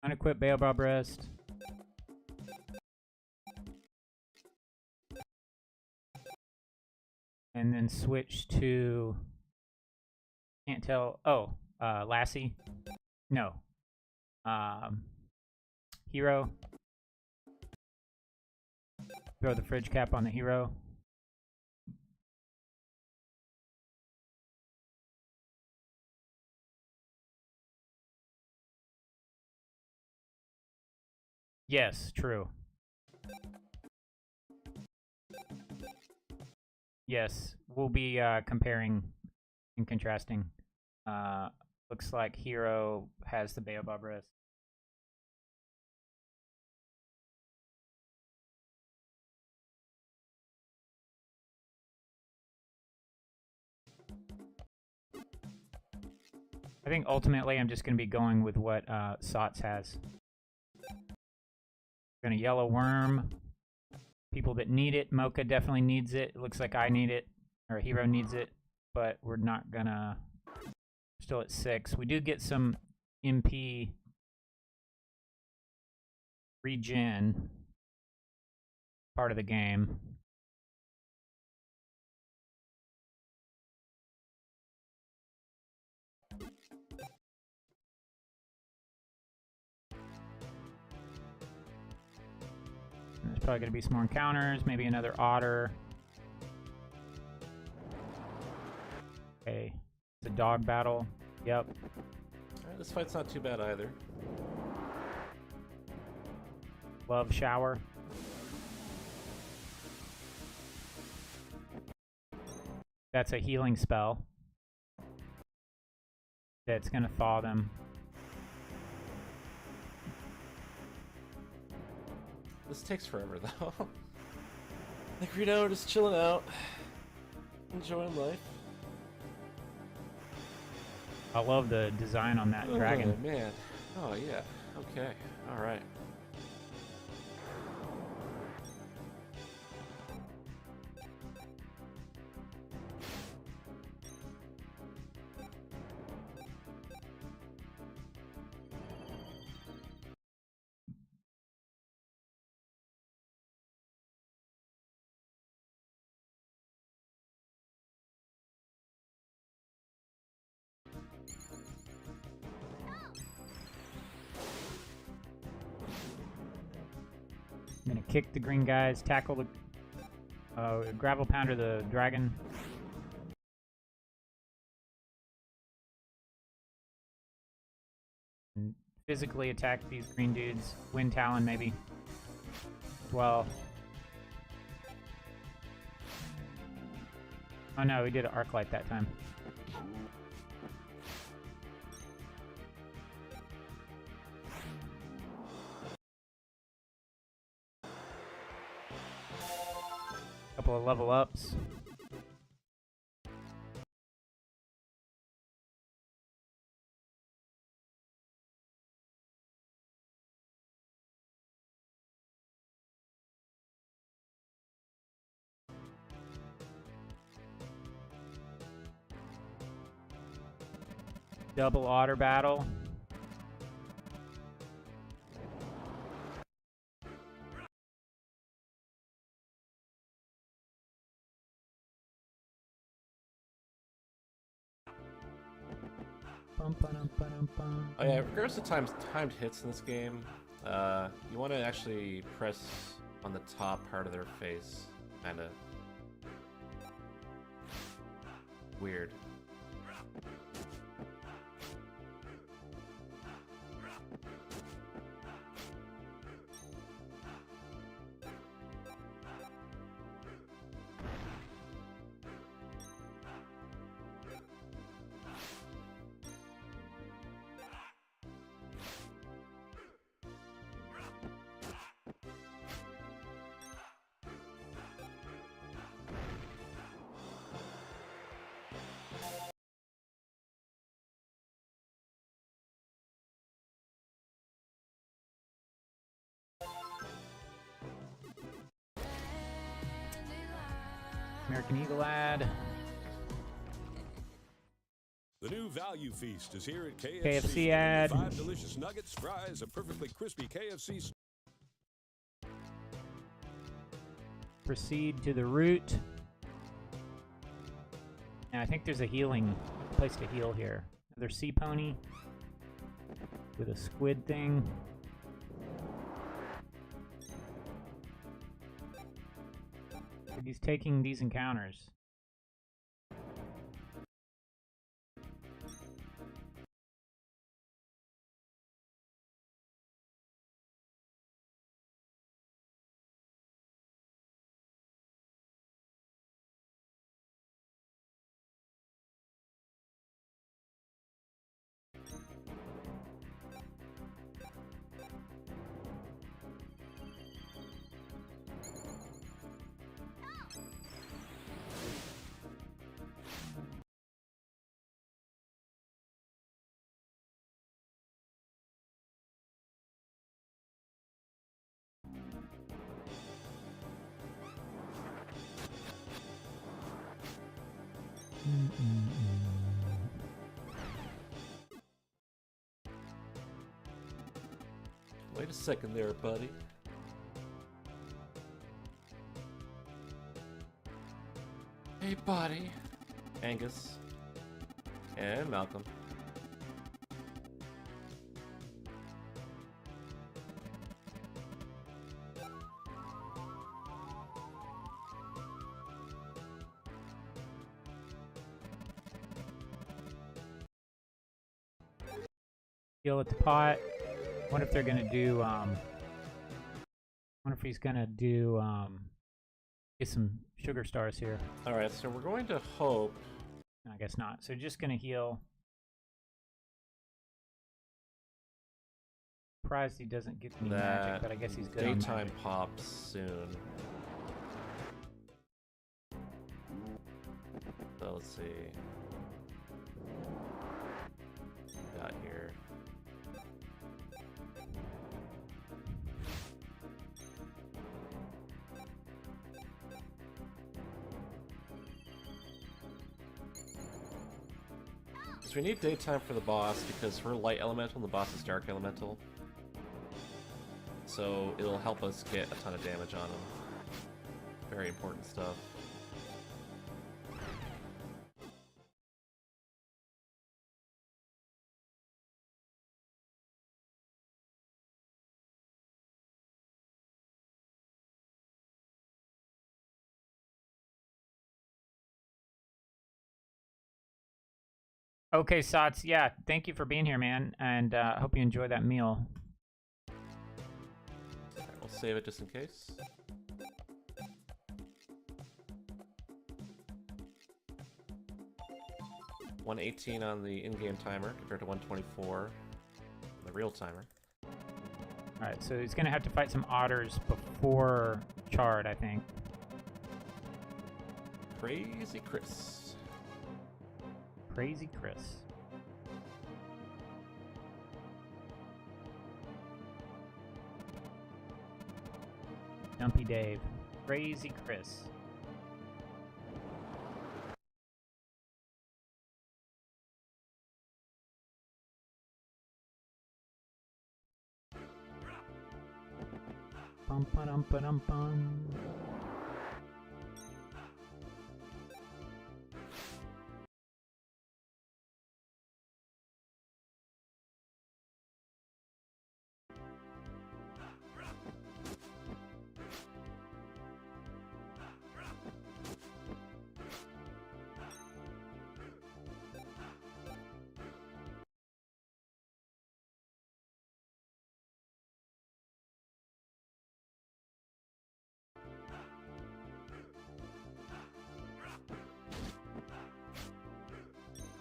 Unequip baobab rest. And then switch to, can't tell, oh, Lassie. No. Hero. Throw the fridge cap on the hero. Yes, true. Yes, we'll be comparing and contrasting. Looks like hero has the baobab rest. I think ultimately I'm just going to be going with what Sots has. Gonna yellow worm. People that need it. Mocha definitely needs it. It looks like I need it. Or Hero needs it. But we're not gonna... Still at 6. We do get some MP regen. Part of the game. Let's probably going to be some more encounters, maybe another otter. Okay, it's a dog battle. Yep. Alright, this fight's not too bad either. Love shower. That's a healing spell. That's going to thaw them. This takes forever though. Like right now we're just chilling out, enjoying life. I love the design on that dragon. Oh man. Oh yeah. Okay. All right. I'm gonna kick the green guys, tackle the gravel pounder the dragon. And physically attack these green dudes. Wind Talon maybe. Well. Oh no, we did an arc light that time. Couple of level ups. Double otter battle. Oh yeah, regards to timed hits in this game, you want to actually press on the top part of their face, kind of weird. American Eagle ad. The new value feast is here at KFC. KFC ad. 5 delicious nuggets, fries, a perfectly crispy KFC. Proceed to the route. And I think there's a healing place to heal here. Another sea pony with a squid thing. He's taking these encounters. Wait a second there, buddy. Hey, buddy. Angus. And Malcolm. Heal at the pot. Wonder if they're gonna do wonder if he's gonna do get some sugar stars here. Alright, so we're going to hope. I guess not. So just gonna heal. Surprised he doesn't get any magic, but I guess he's good on daytime magic. pops soon. So let's see. What we got here. So we need daytime for the boss because we're light elemental and the boss is dark elemental. So it'll help us get a ton of damage on him. Very important stuff. Okay, Sots, yeah, thank you for being here, man, and I hope you enjoy that meal. Alright, we'll save it just in case. $118 on the in-game timer compared to 124 on the real timer. Alright, so he's gonna have to fight some otters before Chard, I think. Crazy Chris. Crazy Chris. Dumpy Dave. Crazy Chris. Bum ba dum ba dum bum.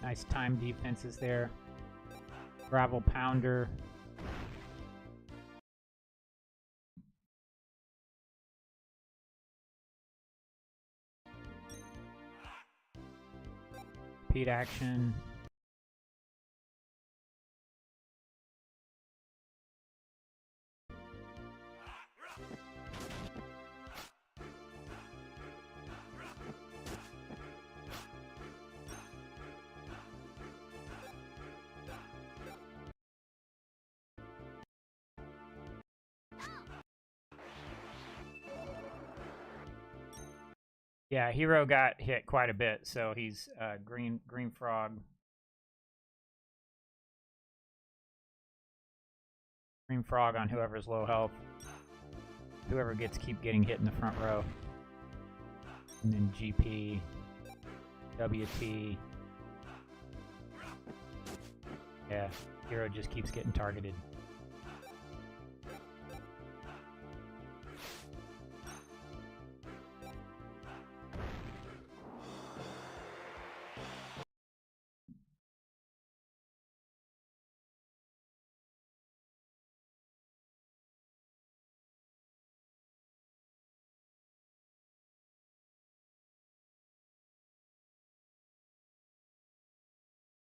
Nice time defenses there. Gravel pounder. Repeat action. Yeah, Hero got hit quite a bit, so he's green frog. Green frog on whoever's low health. Whoever keep getting hit in the front row. And then GP, WT. Yeah, Hero just keeps getting targeted.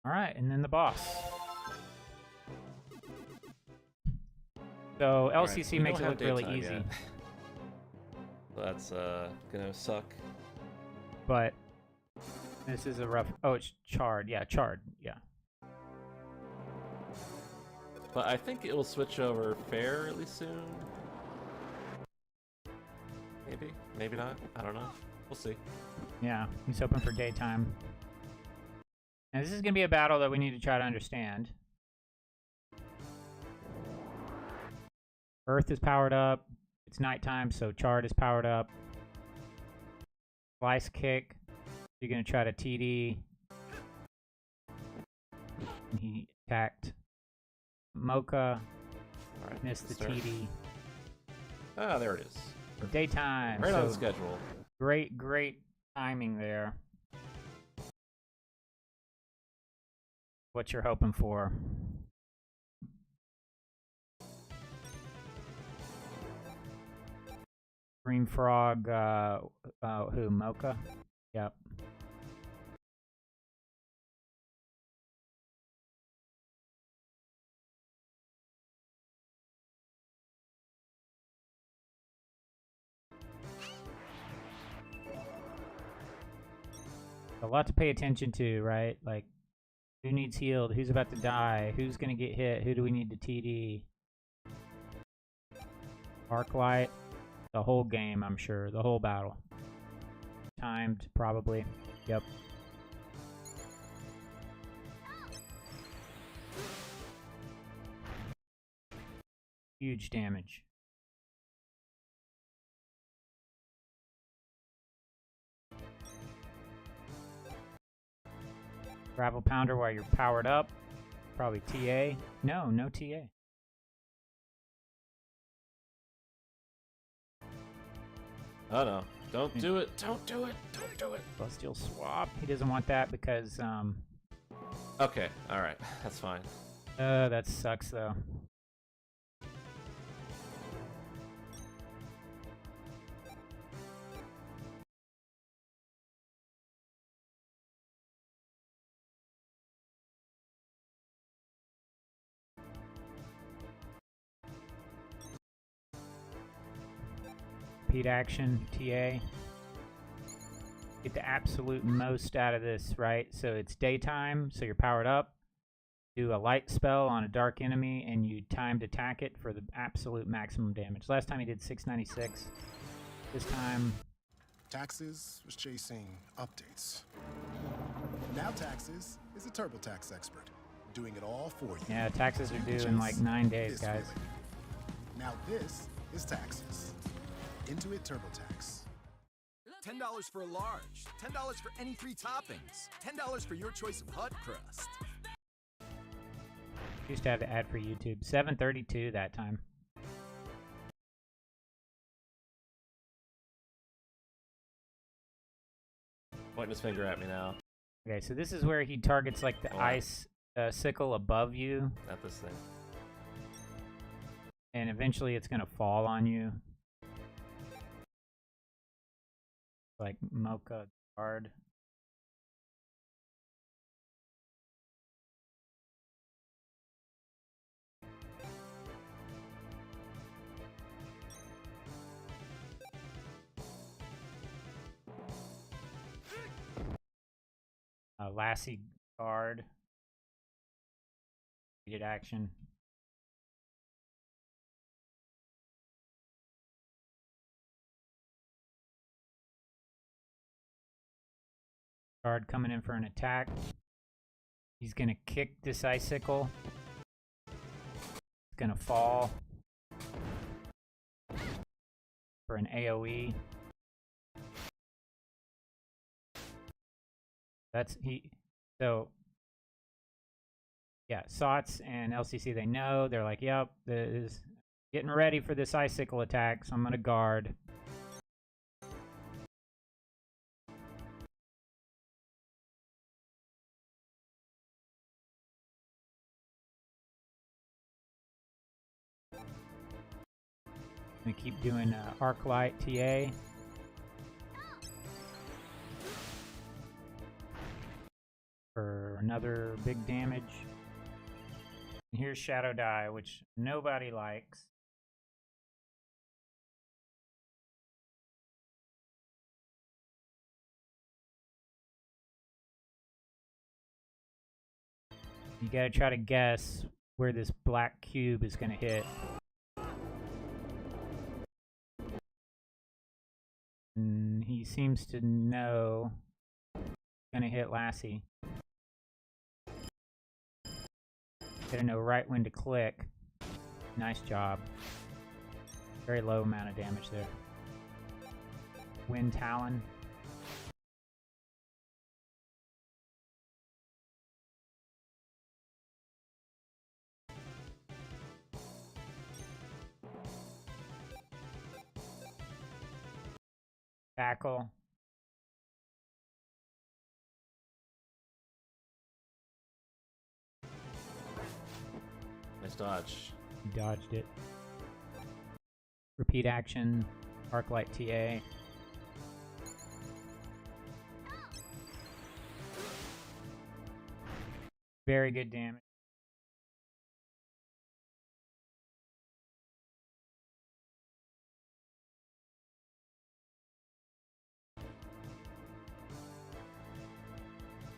All right, and then the boss. So LCC makes it look really easy, That's gonna suck. but this is a rough. Oh, it's Chard. Yeah, Chard. Yeah. But I think it will switch over fairly soon. Maybe, maybe not. I don't know. We'll see. Yeah, he's hoping for daytime. Now this is gonna be a battle that we need to try to understand. Earth is powered up. It's nighttime, so Chard is powered up. Slice kick. You're gonna try to TD. And he attacked. Mocha. All right. Missed the start. TD. Ah, there it is. Daytime. Right on so schedule. great timing there. What you're hoping for? Green Frog, who? Mocha? Yep. A lot to pay attention to, right? Like, who needs healed? Who's about to die? Who's gonna get hit? Who do we need to TD? Arclight. The whole game, I'm sure. The whole battle. Timed, probably. Yep. Huge damage. Gravel Pounder while you're powered up. Probably TA. No, no TA. Oh no. Don't do it. Don't do it. Don't do it. Celestial Swap. He doesn't want that because, Okay. Alright. That's fine. that sucks though. Repeat action, TA. Get the absolute most out of this, right? So it's daytime, so you're powered up. Do a light spell on a dark enemy, and you timed attack it for the absolute maximum damage. Last time he did 696. This time... Taxes was chasing updates. Now Taxes is a TurboTax expert, doing it all for you. Yeah, taxes are due in like 9 days, guys. Now this is Taxes. Intuit TurboTax. $10 for a large. $10 for any 3 toppings. $10 for your choice of hot crust. Used to have the ad for YouTube. 732 that time. Pointing his finger at me now. Okay, so this is where he targets like the ice sickle above you, At this thing. and eventually it's gonna fall on you. Like Mocha guard. Lassie guard. Needed action. Guard coming in for an attack. He's gonna kick this icicle. It's gonna fall for an AoE. That's so yeah, SOTS and LCC, they know. They're like, yep, this is getting ready for this icicle attack, so I'm gonna guard. I'm gonna keep doing Arclight TA. For another big damage. And here's Shadow Die, which nobody likes. You gotta try to guess where this black cube is gonna hit. And he seems to know it's gonna hit Lassie. Gotta know right when to click. Nice job. Very low amount of damage there. Wind Talon. Tackle. Nice dodge. He dodged it. Repeat action. Arclight TA. Very good damage.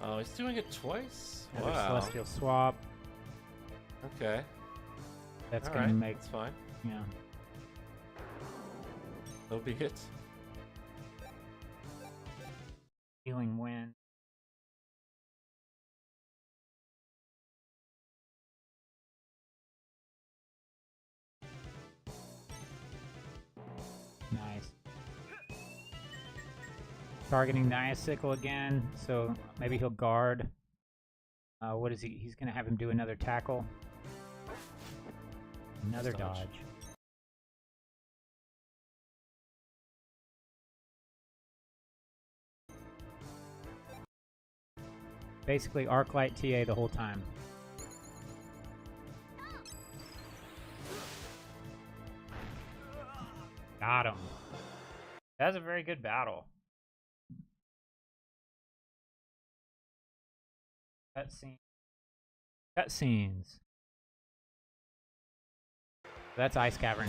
Oh, he's doing it twice? Another Wow. Celestial swap. Okay. That's All gonna right, make, that's fine. yeah. That'll be it. Healing wind. Nice. Targeting Diacicle again, so maybe he'll guard. What is he? He's gonna have him do another tackle. Another Nice dodge. dodge. Basically, Arclight TA the whole time. Got him. That was a very good battle. Cutscene. Cutscenes. That's Ice Cavern.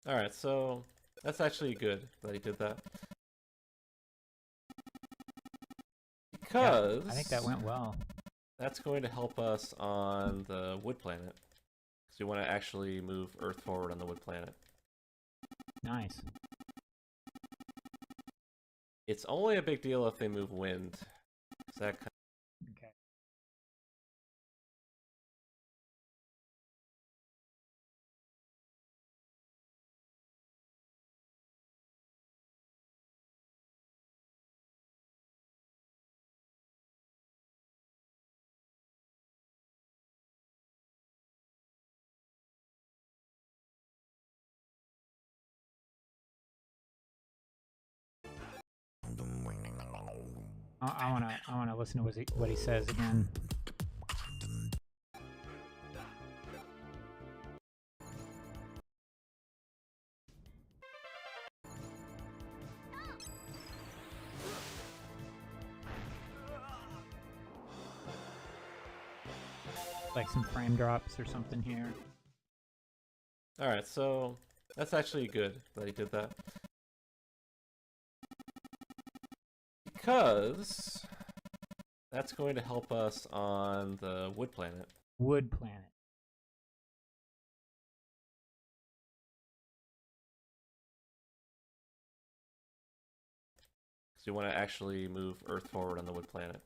Alright, so that's actually good that he did that. Because I think that went well. that's going to help us on the wood planet. Because we want to actually move Earth forward on the wood planet. Nice. It's only a big deal if they move wind. 'Cause that kind Okay. I wanna listen to what he says again. Like some frame drops or something here. Alright, so that's actually good that he did that. Because that's going to help us on the wood planet. Wood planet. Because we want to actually move Earth forward on the wood planet.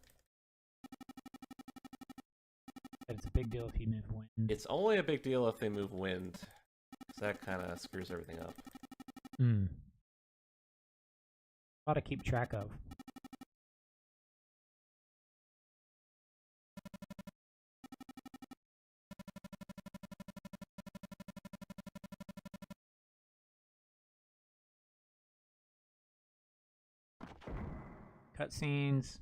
But it's a big deal if you move wind. It's only a big deal if they move wind. Because that kind of screws everything up. Hmm. A lot to keep track of. Cutscenes.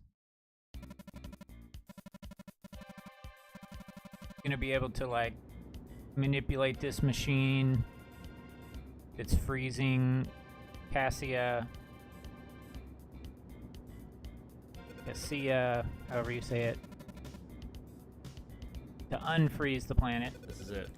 Gonna be able to like manipulate this machine. It's freezing Cassia, however you say it, to unfreeze the planet. This is it.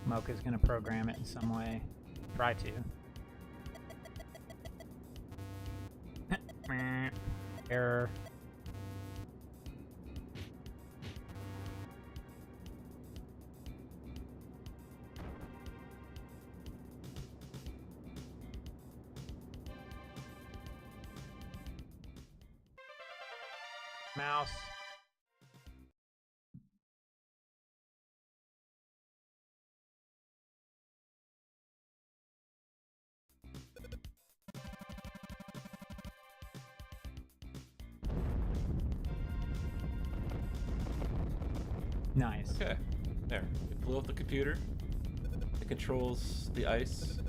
Mocha's gonna program it in some way. Try to. Error. Mouse. Nice. Okay, there. We pull up the computer. It controls the ice.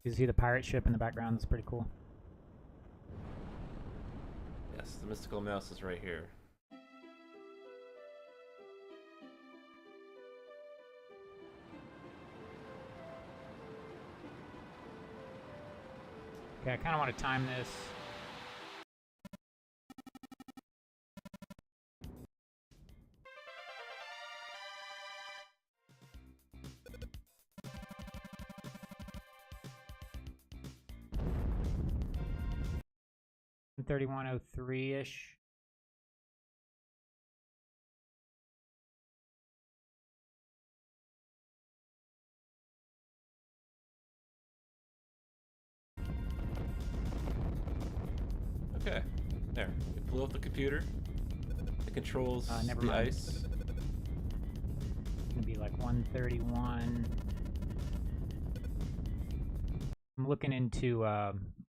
You see the pirate ship in the background. That's pretty cool. Yes, the mystical mouse is right here. Okay, I kind of want to time this. $31.03-ish. Okay, there. We pull up the computer. It controls Never the mind. ice. It's gonna be like 131. I'm looking into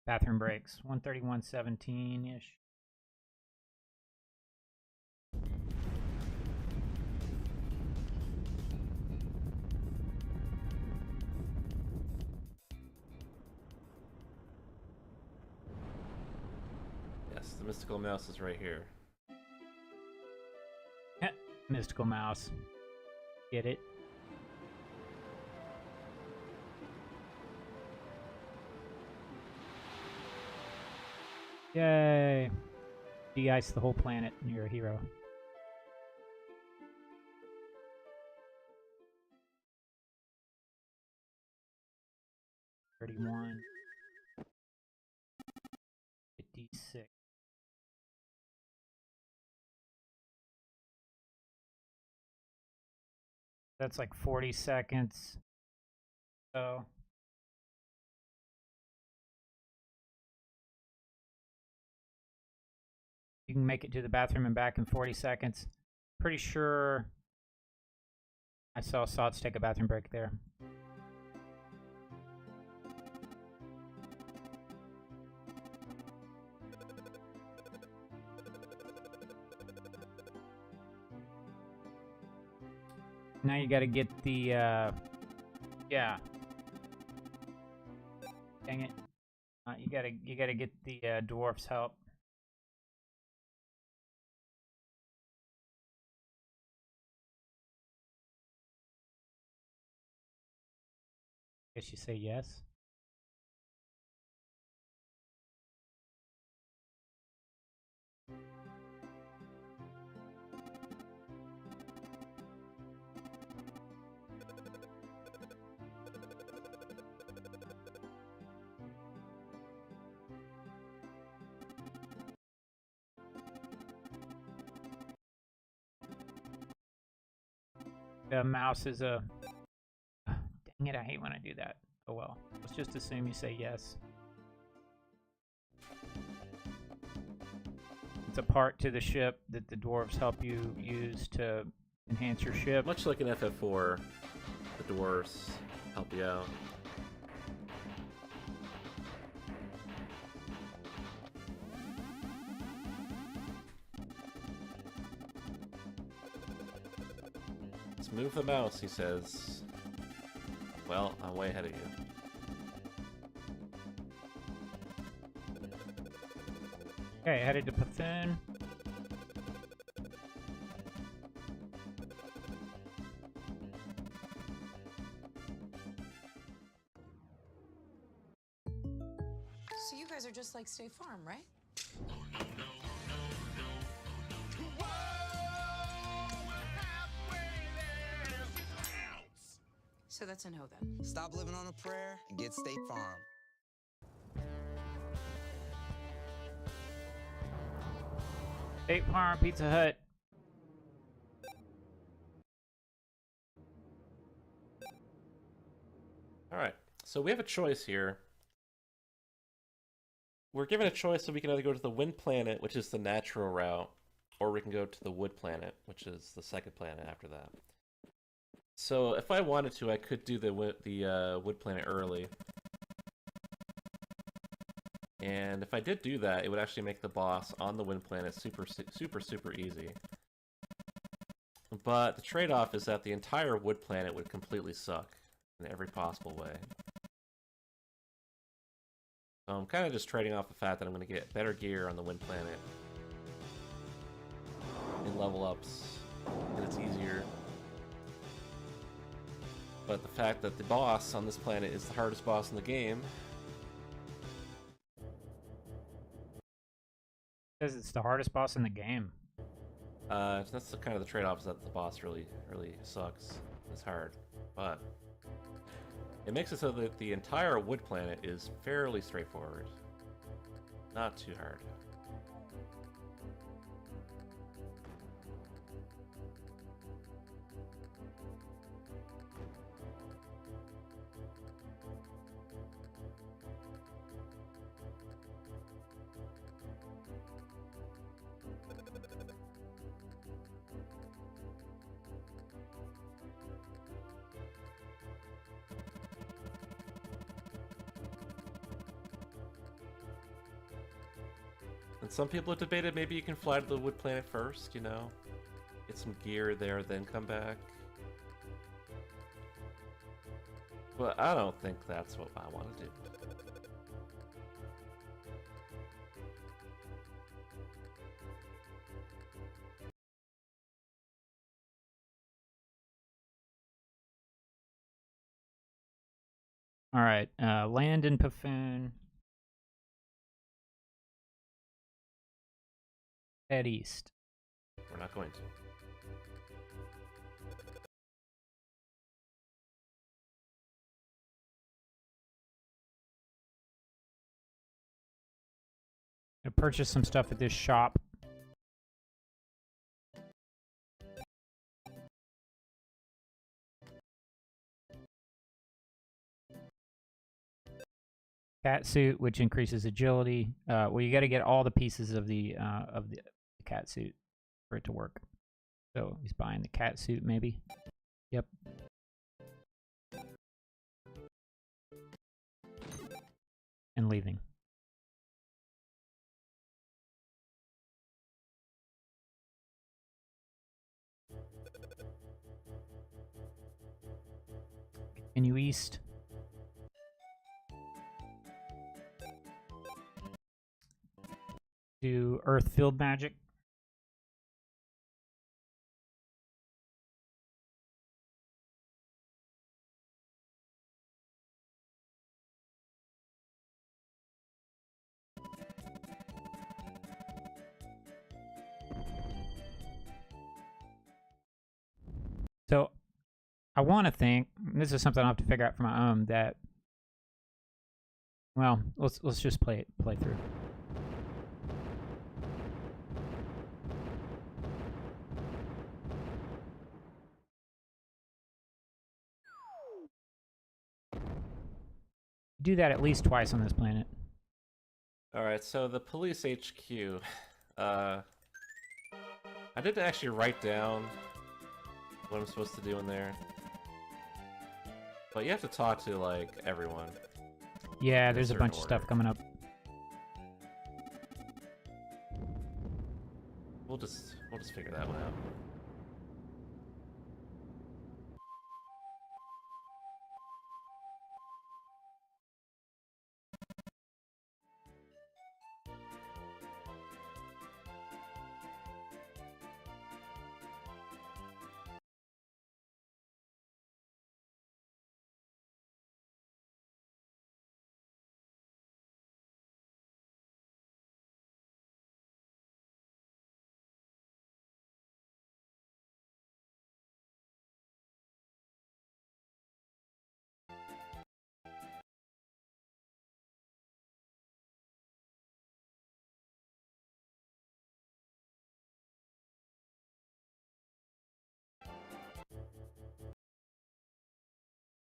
bathroom breaks. 131.17-ish. Yes, the mystical mouse is right here. Mystical mouse. Get it? Yay! De-ice the whole planet, and you're a hero. $31. 56. That's like 40 seconds. So you can make it to the bathroom and back in 40 seconds. Pretty sure I saw Sots take a bathroom break there. Now you gotta get the, yeah. Dang it. You gotta get the dwarf's help. Guess you say yes. The mouse is a... Dang it, I hate when I do that. Oh well. Let's just assume you say yes. It's a part to the ship that the dwarves help you use to enhance your ship. Much like in FF4, the dwarves help you out. Let's move the mouse, he says. Well, I'm way ahead of you. Okay, headed to Bethune. So you guys are just like State Farm, right? So that's a no then. Stop living on a prayer and get State Farm. State Farm, Pizza Hut. Alright, so we have a choice here. We're given a choice so we can either go to the Wind Planet, which is the natural route, or we can go to the Wood Planet, which is the second planet after that. So if I wanted to, I could do the wood planet early. And if I did do that, it would actually make the boss on the wind planet super easy. But the trade-off is that the entire wood planet would completely suck in every possible way. So I'm kind of just trading off the fact that I'm going to get better gear on the wind planet and level ups, and it's easier. But the fact that the boss on this planet is the hardest boss in the game. Because it's the hardest boss in the game. That's the kind of the trade-off, is that the boss really sucks. It's hard, but it makes it so that the entire wood planet is fairly straightforward. Not too hard. And some people have debated maybe you can fly to the wood planet first, you know? Get some gear there, then come back. But I don't think that's what I want to do. Alright, land in Paffoon. Head east. We're not going to. I purchased some stuff at this shop. Cat suit, which increases agility. Well, you got to get all the pieces of the cat suit for it to work. So he's buying the cat suit, maybe. Yep. And leaving. Continue east. Do Earth Field Magic. So, I want to think, this is something I'll have to figure out for my own, that, well, let's just play through. Do that at least twice on this planet. Alright, so the police HQ. I didn't actually write down what I'm supposed to do in there. But you have to talk to, like, everyone. Yeah, there's a bunch of stuff coming up. We'll just figure that one out.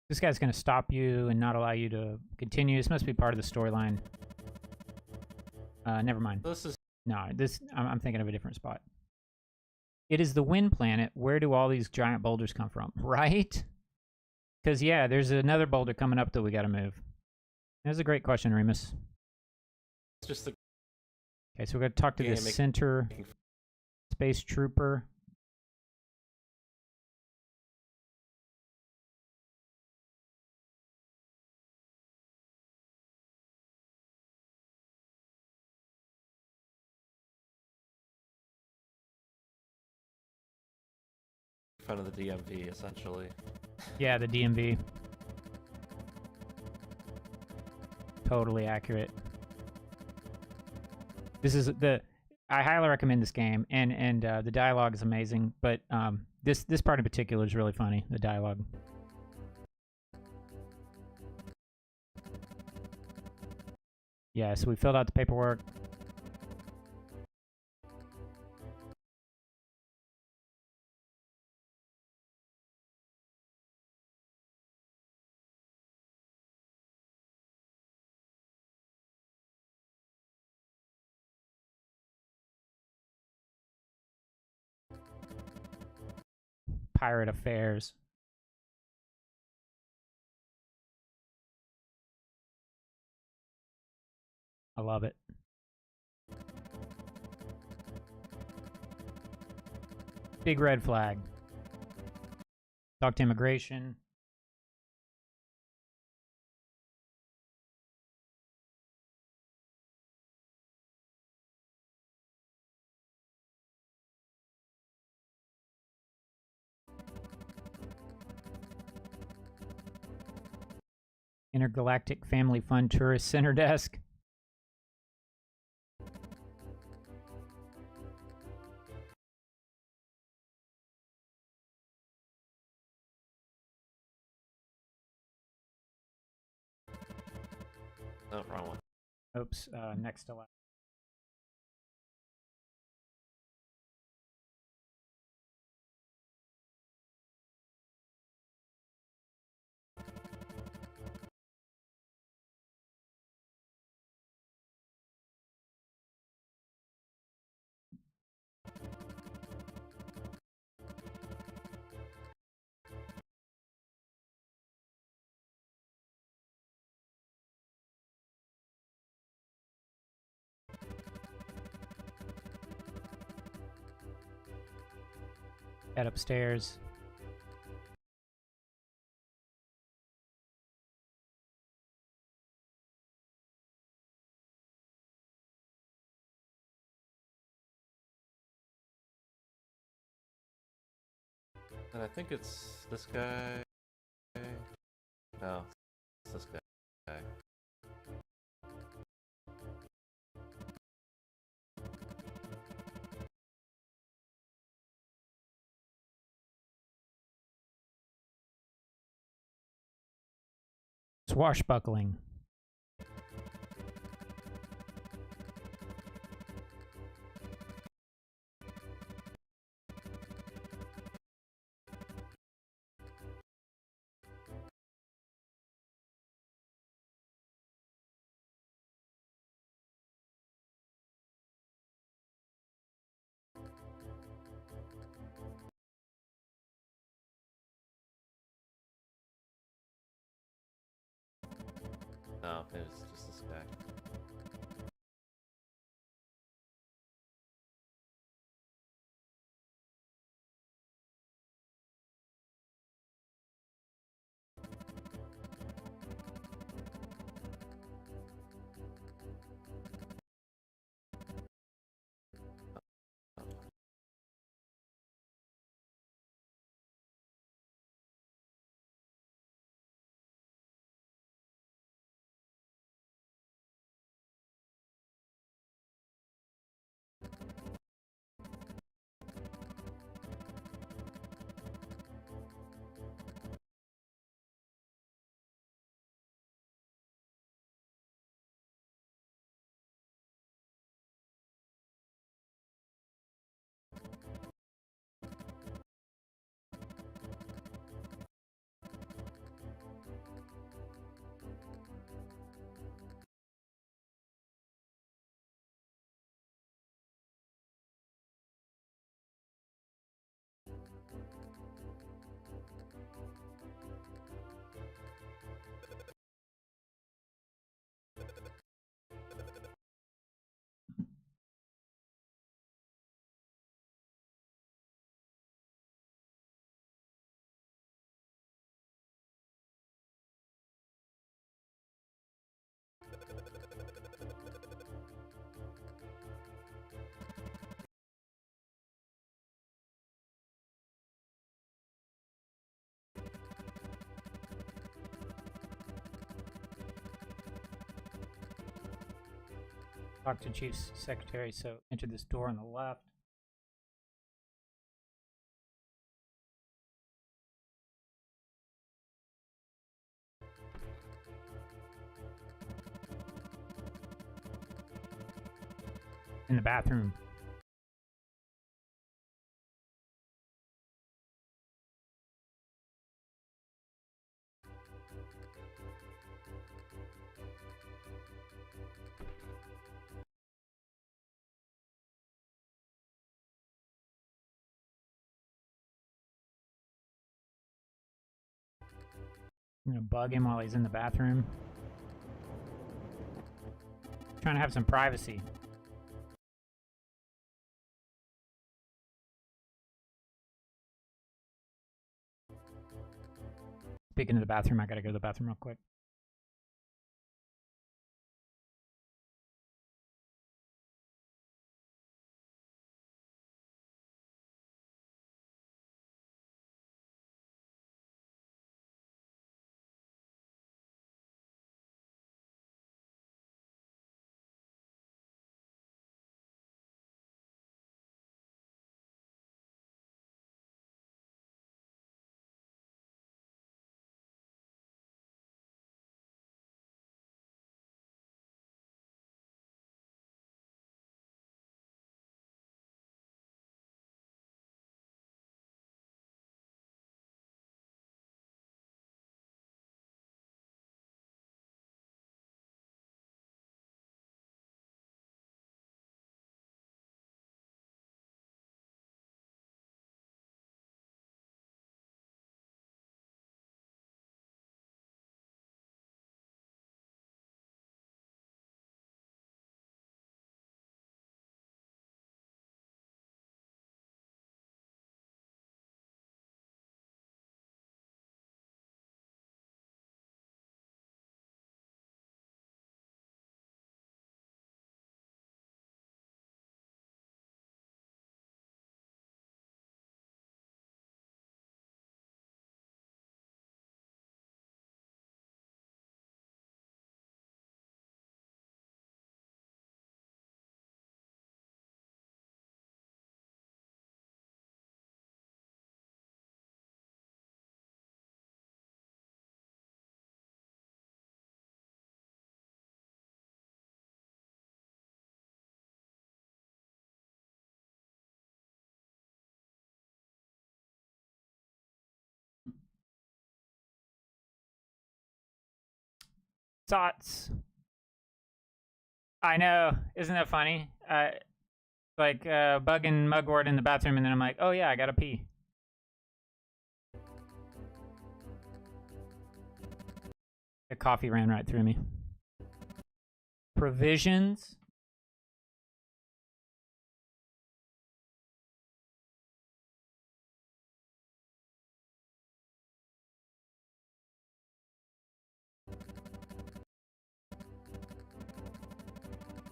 This guy's going to stop you and not allow you to continue. This must be part of the storyline. Never mind. This is No, this I'm thinking of a different spot. It is the wind planet. Where do all these giant boulders come from? Right? Because, yeah, there's another boulder coming up that we got to move. That's a great question, Remus. It's just the Okay, so we're going to talk to the center space trooper. fun of the DMV, essentially. Yeah, the DMV. Totally accurate. This is I highly recommend this game, and the dialogue is amazing. But this part in particular is really funny. The dialogue. Yeah, so we filled out the paperwork. Pirate Affairs. I love it. Big red flag. Talk to immigration. Intergalactic Family Fun Tourist Center Desk. Oh, wrong one. Oops, next to last. Head upstairs. And I think it's this guy. No, it's this guy. Swashbuckling. No, it's just this guy. Talk to Chief's secretary, so enter this door on the left. In the bathroom. I'm gonna bug him while he's in the bathroom. Trying to have some privacy. Speaking of the bathroom, I gotta go to the bathroom real quick. Thoughts. I know, isn't that funny? Like bugging Mugwort in the bathroom, and then I'm like, oh yeah, I gotta pee. The coffee ran right through me. Provisions.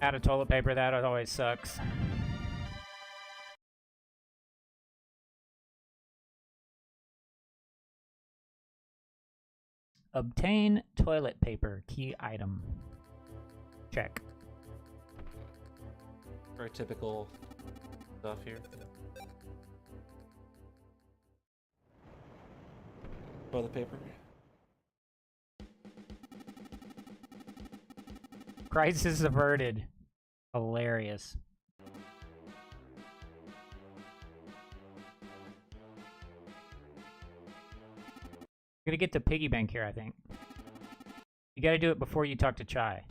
Out of toilet paper, that always sucks. Obtain toilet paper, key item. Check. Very typical stuff here. Toilet paper. Crisis averted. Hilarious. Gonna get the piggy bank here, I think. You gotta do it before you talk to Chai.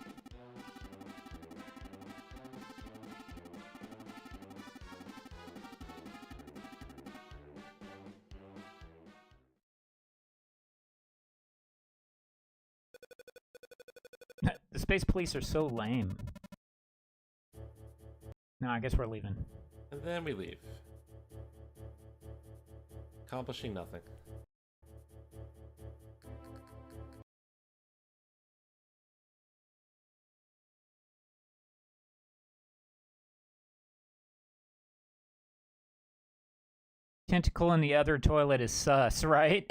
The space police are so lame. No, I guess we're leaving. And then we leave. Accomplishing nothing. Tentacle in the other toilet is sus, right?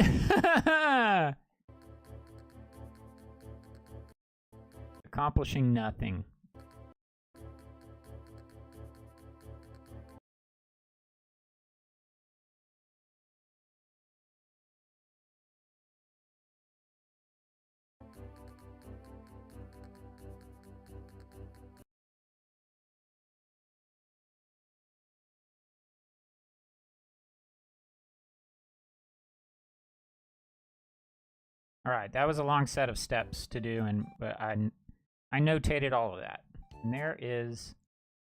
Accomplishing nothing. All right, that was a long set of steps to do, but I notated all of that. And there is,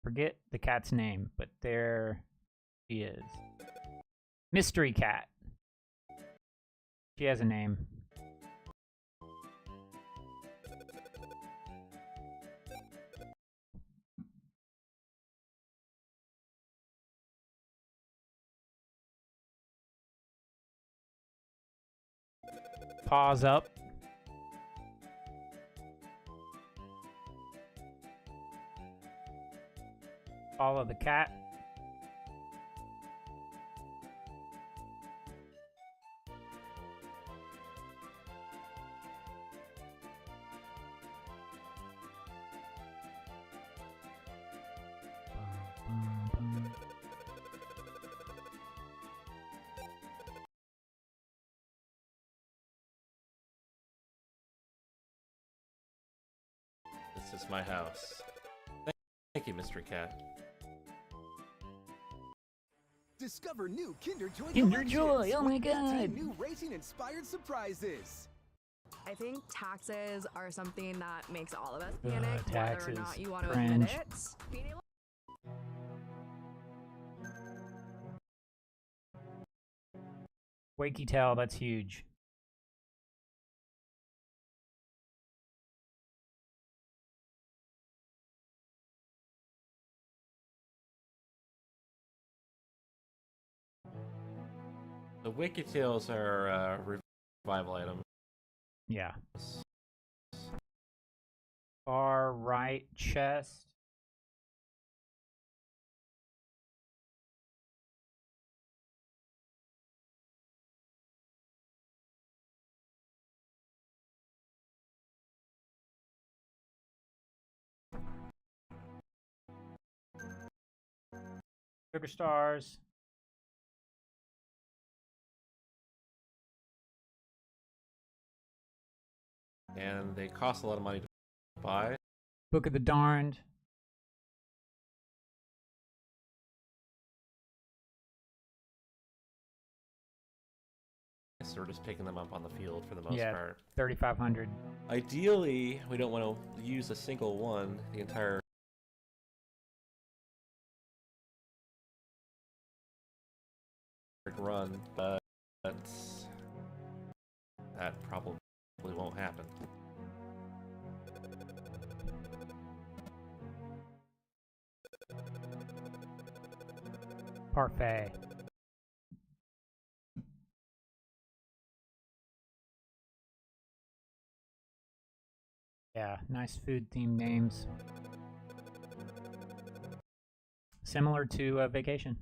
forget the cat's name, but there she is. Mystery Cat. She has a name. Paws up. Follow the cat. This is my house. Thank you, Mystery Cat. Discover new Kinder Joy Kinder collections Joy, oh my with 18 God. new racing-inspired surprises. I think taxes are something that makes all of us panic, whether or taxes, not you want to cringe. admit it. Being able Wakey tail, that's huge. The Wicked Tails are revival item. Yeah. Far right chest. Sugar stars. And they cost a lot of money to buy. Book of the Darned. So we're just picking them up on the field for the most Yeah, part. 3,500. Ideally, we don't want to use a single one the entire run, but that probably won't happen. Parfait. Yeah, nice food themed names. Similar to Vacation.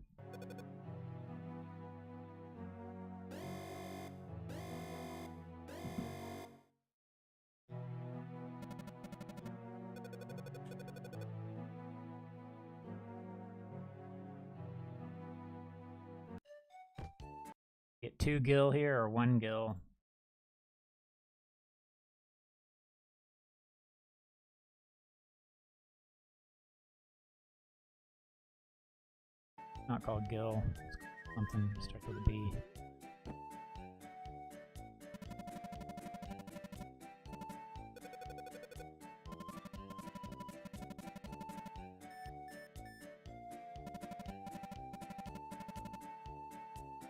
Get 2 gil here or 1 gil. Not called gil. It's something that starts with a B.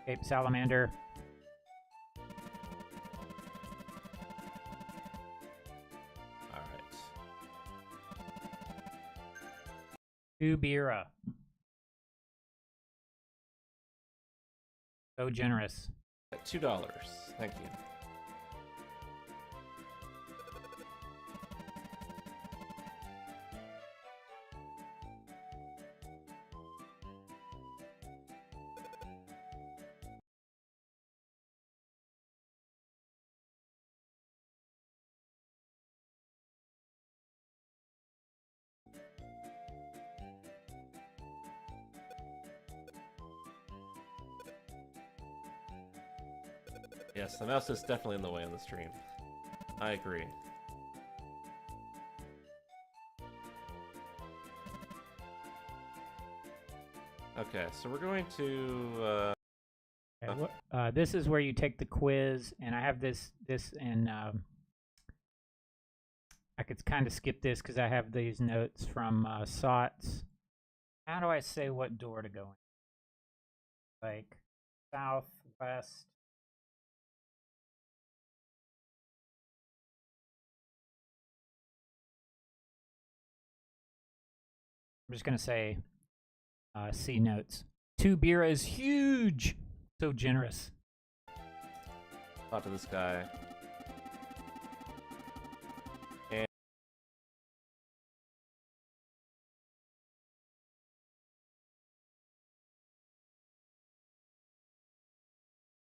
Cape Salamander. Alright. Ubira. So generous. At $2. Thank you. Yes, the mouse is definitely in the way on the stream. I agree. Okay, so we're going to Okay, this is where you take the quiz, and I have this in. I could kind of skip this because I have these notes from SOTS. How do I say what door to go in? Like south, west. I'm just gonna say C notes. 2 beer is huge. So generous. Talk to this guy.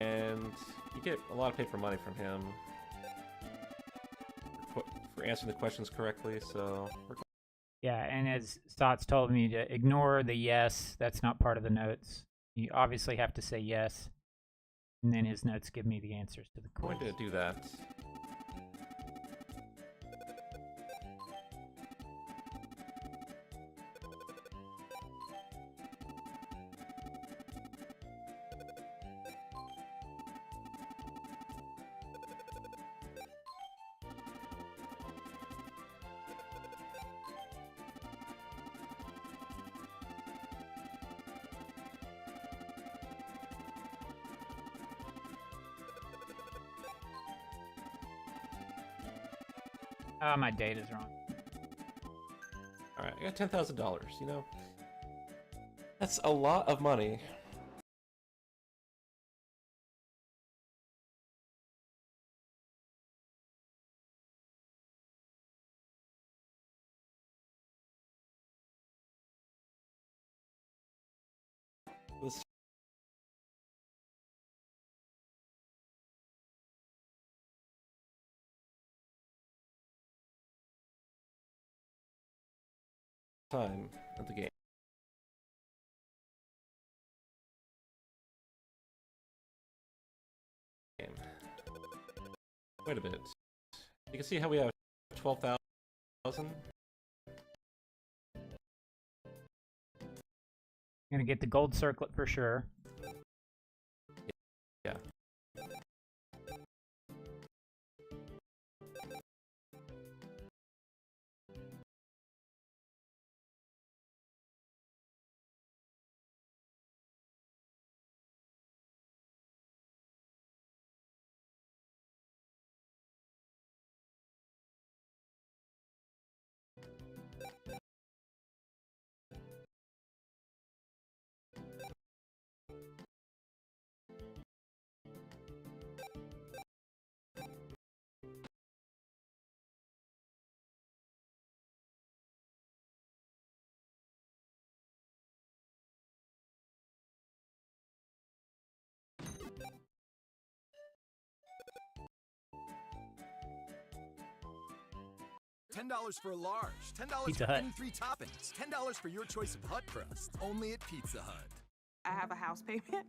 And you get a lot of paper money from him for answering the questions correctly, so... Yeah, and as Stotts told me to ignore the yes, that's not part of the notes. You obviously have to say yes, and then his notes give me the answers to the quiz. I'm going to do that. My data's wrong. Alright, I got $10,000, you know? That's a lot of money. This time of the game. Wait a minute. You can see how we have 12,000? Gonna get the gold circlet for sure. Yeah. $10 for a large. $10 Pizza for Hut. any 3 toppings. $10 for your choice of hut crust. Only at Pizza Hut. I have a house payment.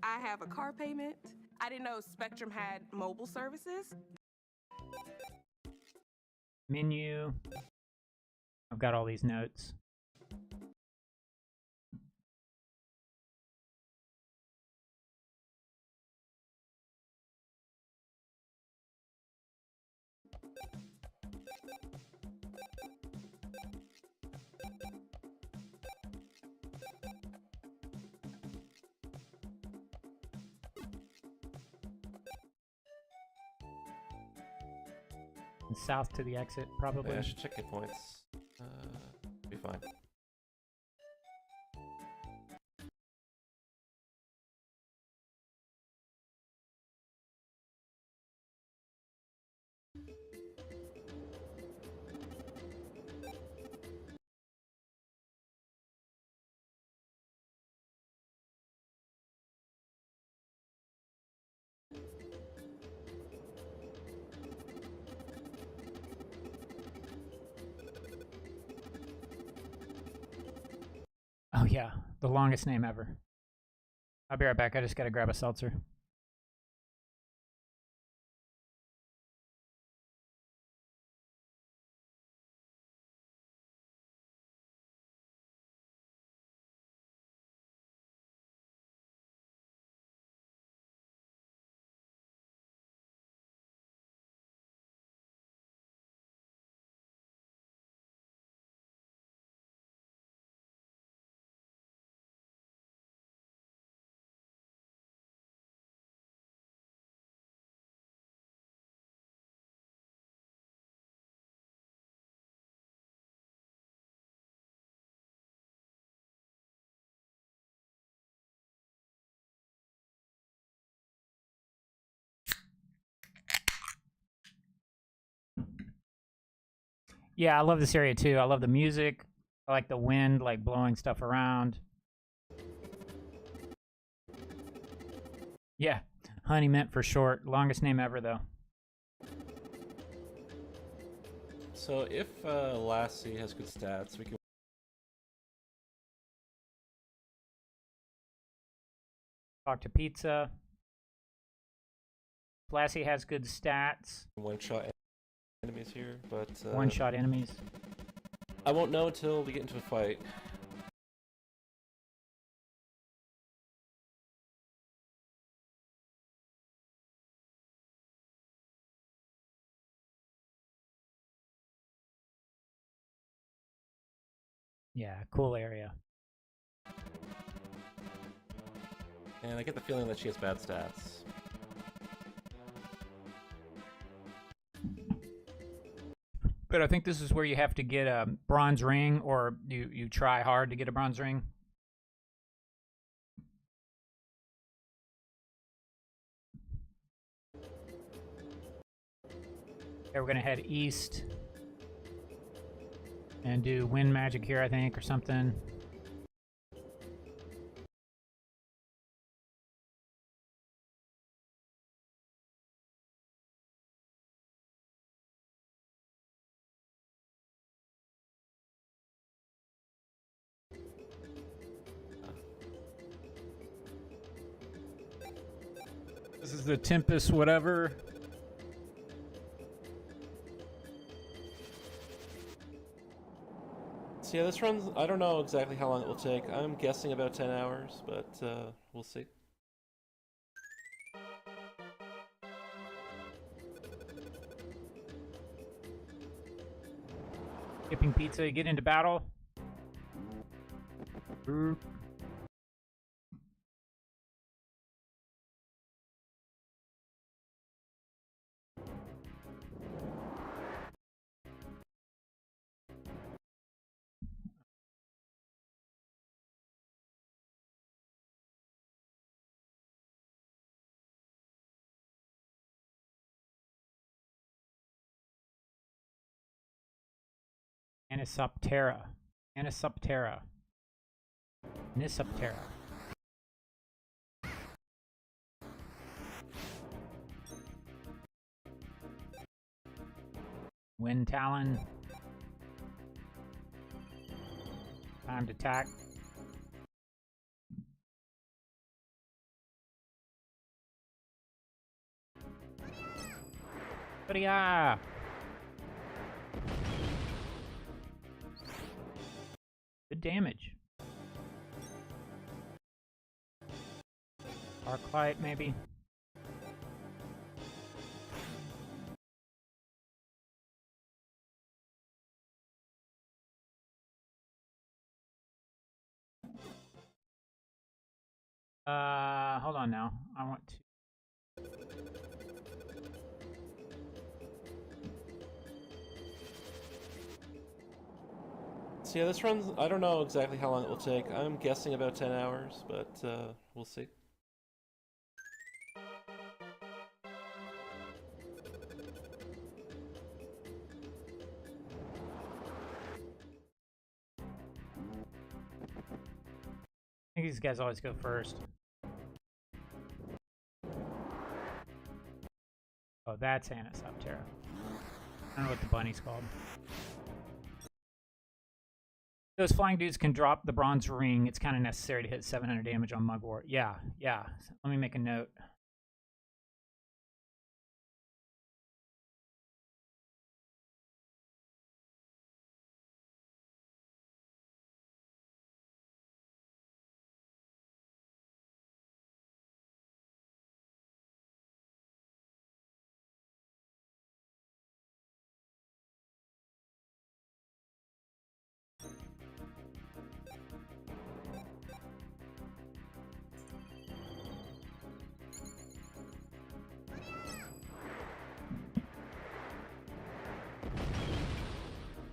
I have a car payment. I didn't know Spectrum had mobile services. Menu. I've got all these notes. And south to the exit, probably. Yeah, I should check hit points. Be fine. Oh yeah, the longest name ever. I'll be right back. I just gotta grab a seltzer. Yeah, I love this area too. I love the music. I like the wind, like blowing stuff around. Yeah, Honey Mint for short. Longest name ever, though. So if Lassie has good stats, we can Talk to Pizza. Lassie has good stats. one-shot enemies here, but One-shot enemies. I won't know until we get into a fight. Yeah, cool area. And I get the feeling that she has bad stats. But I think this is where you have to get a bronze ring, or you try hard to get a bronze ring. Okay, we're gonna head east and do wind magic here, I think, or something. This is the Tempest whatever. So yeah, this runs, I don't know exactly how long it will take. I'm guessing about 10 hours, but we'll see. Skipping Pizza, you get into battle. Anisoptera. Anisoptera. Anisoptera. Wind Talon. Time to attack. But good damage. Arclight, maybe. Hold on now. I want to. So yeah, this runs, I don't know exactly how long it will take. I'm guessing about 10 hours, but we'll see. I think these guys always go first. Oh, that's Anisoptera. I don't know what the bunny's called. Those flying dudes can drop the bronze ring. It's kind of necessary to hit 700 damage on Mugwort. Yeah, yeah. Let me make a note.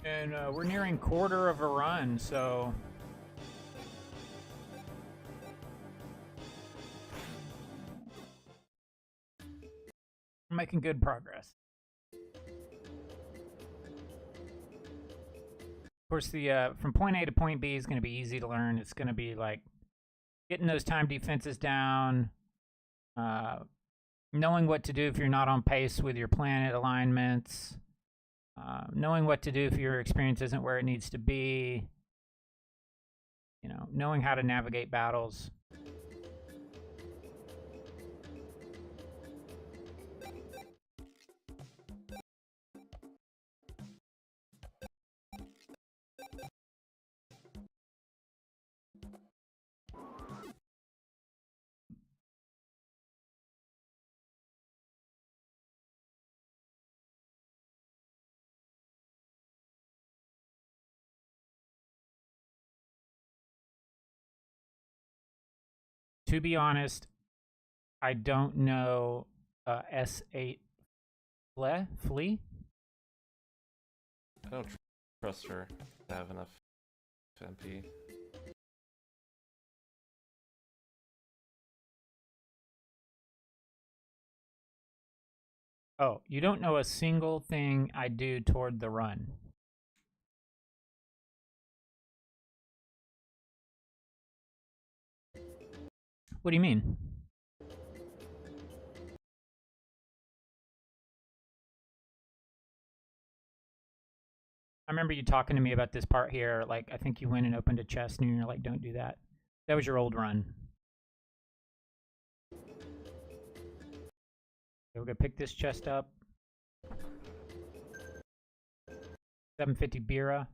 And we're nearing quarter of a run, so we're making good progress. course, the from point A to point B is going to be easy to learn. It's going to be like getting those time defenses down, knowing what to do if you're not on pace with your planet alignments, knowing what to do if your experience isn't where it needs to be, you know, knowing how to navigate battles. To be honest, I don't know S8 Flea. I don't trust her to have enough MP. Oh, you don't know a single thing I do toward the run. What do you mean? I remember you talking to me about this part here. Like, I think you went and opened a chest and you're like, don't do that. That was your old run. So we're gonna pick this chest up. 750 Bira.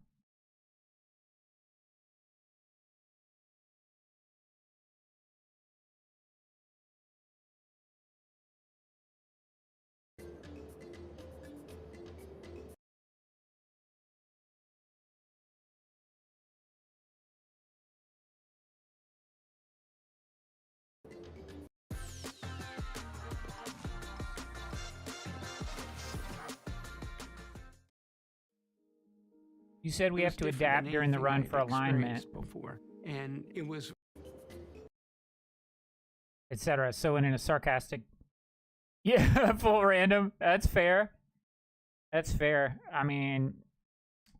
You said we have to adapt during the run for alignment, before, and it was etc. So in a sarcastic, yeah, full random. That's fair. That's fair. I mean,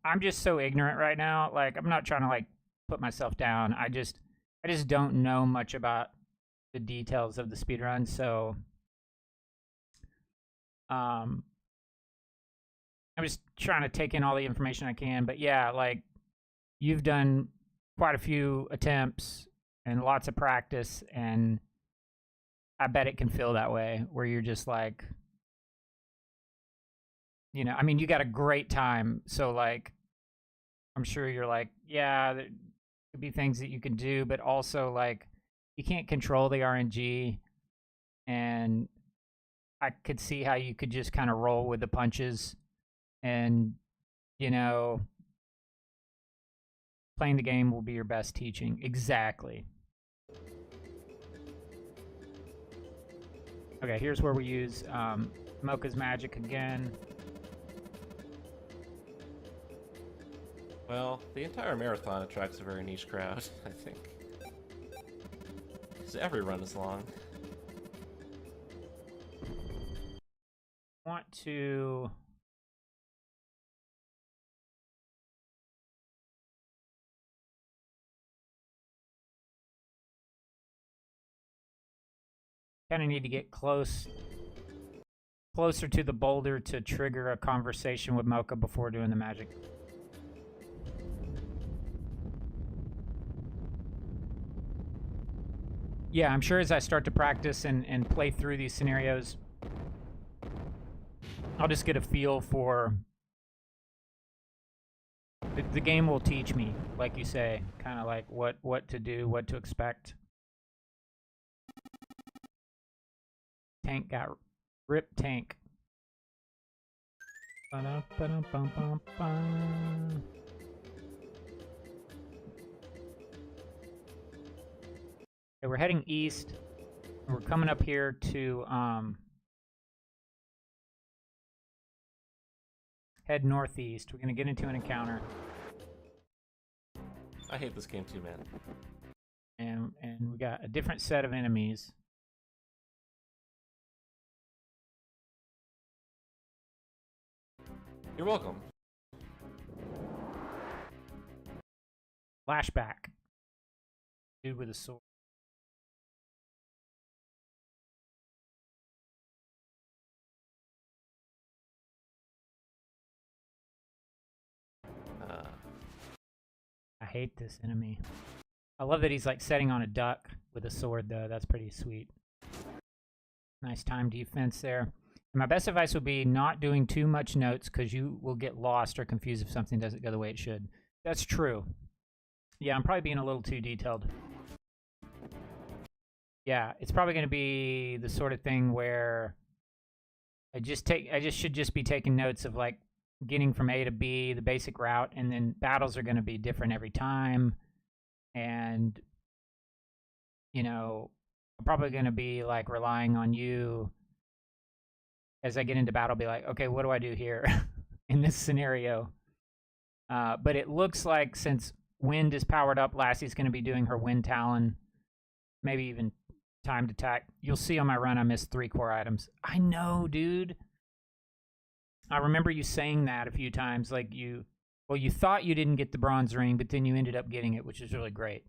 I'm just so ignorant right now. Like, I'm not trying to like put myself down. I just don't know much about the details of the speedrun. So, I'm just trying to take in all the information I can. But yeah, like, you've done quite a few attempts and lots of practice, and I bet it can feel that way, where you're just like, you know, I mean, you got a great time. So, like, I'm sure you're like, yeah, there could be things that you can do, but also, like, you can't control the RNG. And I could see how you could just kind of roll with the punches. And, you know, playing the game will be your best teaching. Exactly. Okay, here's where we use Mocha's magic again. Well, the entire marathon attracts a very niche crowd, I think. Because every run is long. I want to... kind of need to get closer to the boulder to trigger a conversation with Mocha before doing the magic. Yeah, I'm sure as I start to practice and play through these scenarios, I'll just get a feel for... The game will teach me, like you say, kind of like what to do, what to expect. Tank got ripped. Tank. Ba-da-ba-dum-bum-bum-bum. Okay, we're heading east. We're coming up here to head northeast. We're gonna get into an encounter. I hate this game too, man. And we got a different set of enemies. You're welcome. Flashback. Dude with a sword. I hate this enemy. I love that he's like setting on a duck with a sword though. That's pretty sweet. Nice time defense there. And my best advice would be not doing too much notes because you will get lost or confused if something doesn't go the way it should. That's true. Yeah, I'm probably being a little too detailed. Yeah, it's probably going to be the sort of thing where I just should just be taking notes of like getting from A to B, the basic route, and then battles are going to be different every time. And, you know, I'm probably going to be like relying on you as I get into battle, be like, okay, what do I do here in this scenario? But it looks like since wind is powered up, Lassie's going to be doing her wind talon, maybe even timed attack. You'll see on my run I missed 3 core items. I know, dude. I remember you saying that a few times, like you thought you didn't get the bronze ring, but then you ended up getting it, which is really great.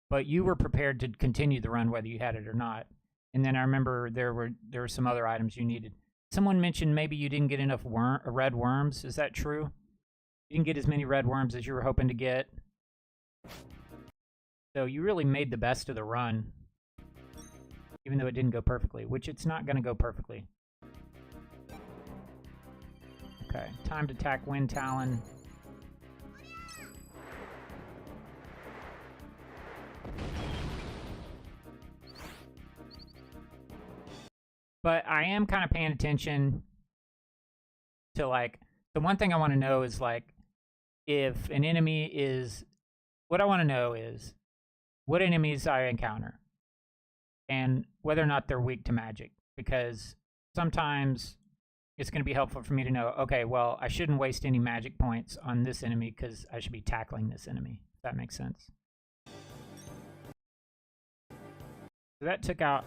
But you were prepared to continue the run whether you had it or not. And then I remember there were some other items you needed. Someone mentioned maybe you didn't get enough red worms. Is that true? You didn't get as many red worms as you were hoping to get. So you really made the best of the run, even though it didn't go perfectly, which it's not going to go perfectly. Okay, time to attack Wind Talon. But I am kind of paying attention to, like, the one thing I want to know is, like, if an enemy is, what I want to know is what enemies I encounter and whether or not they're weak to magic, because sometimes it's going to be helpful for me to know, okay, well, I shouldn't waste any magic points on this enemy because I should be tackling this enemy, if that makes sense. So that took out...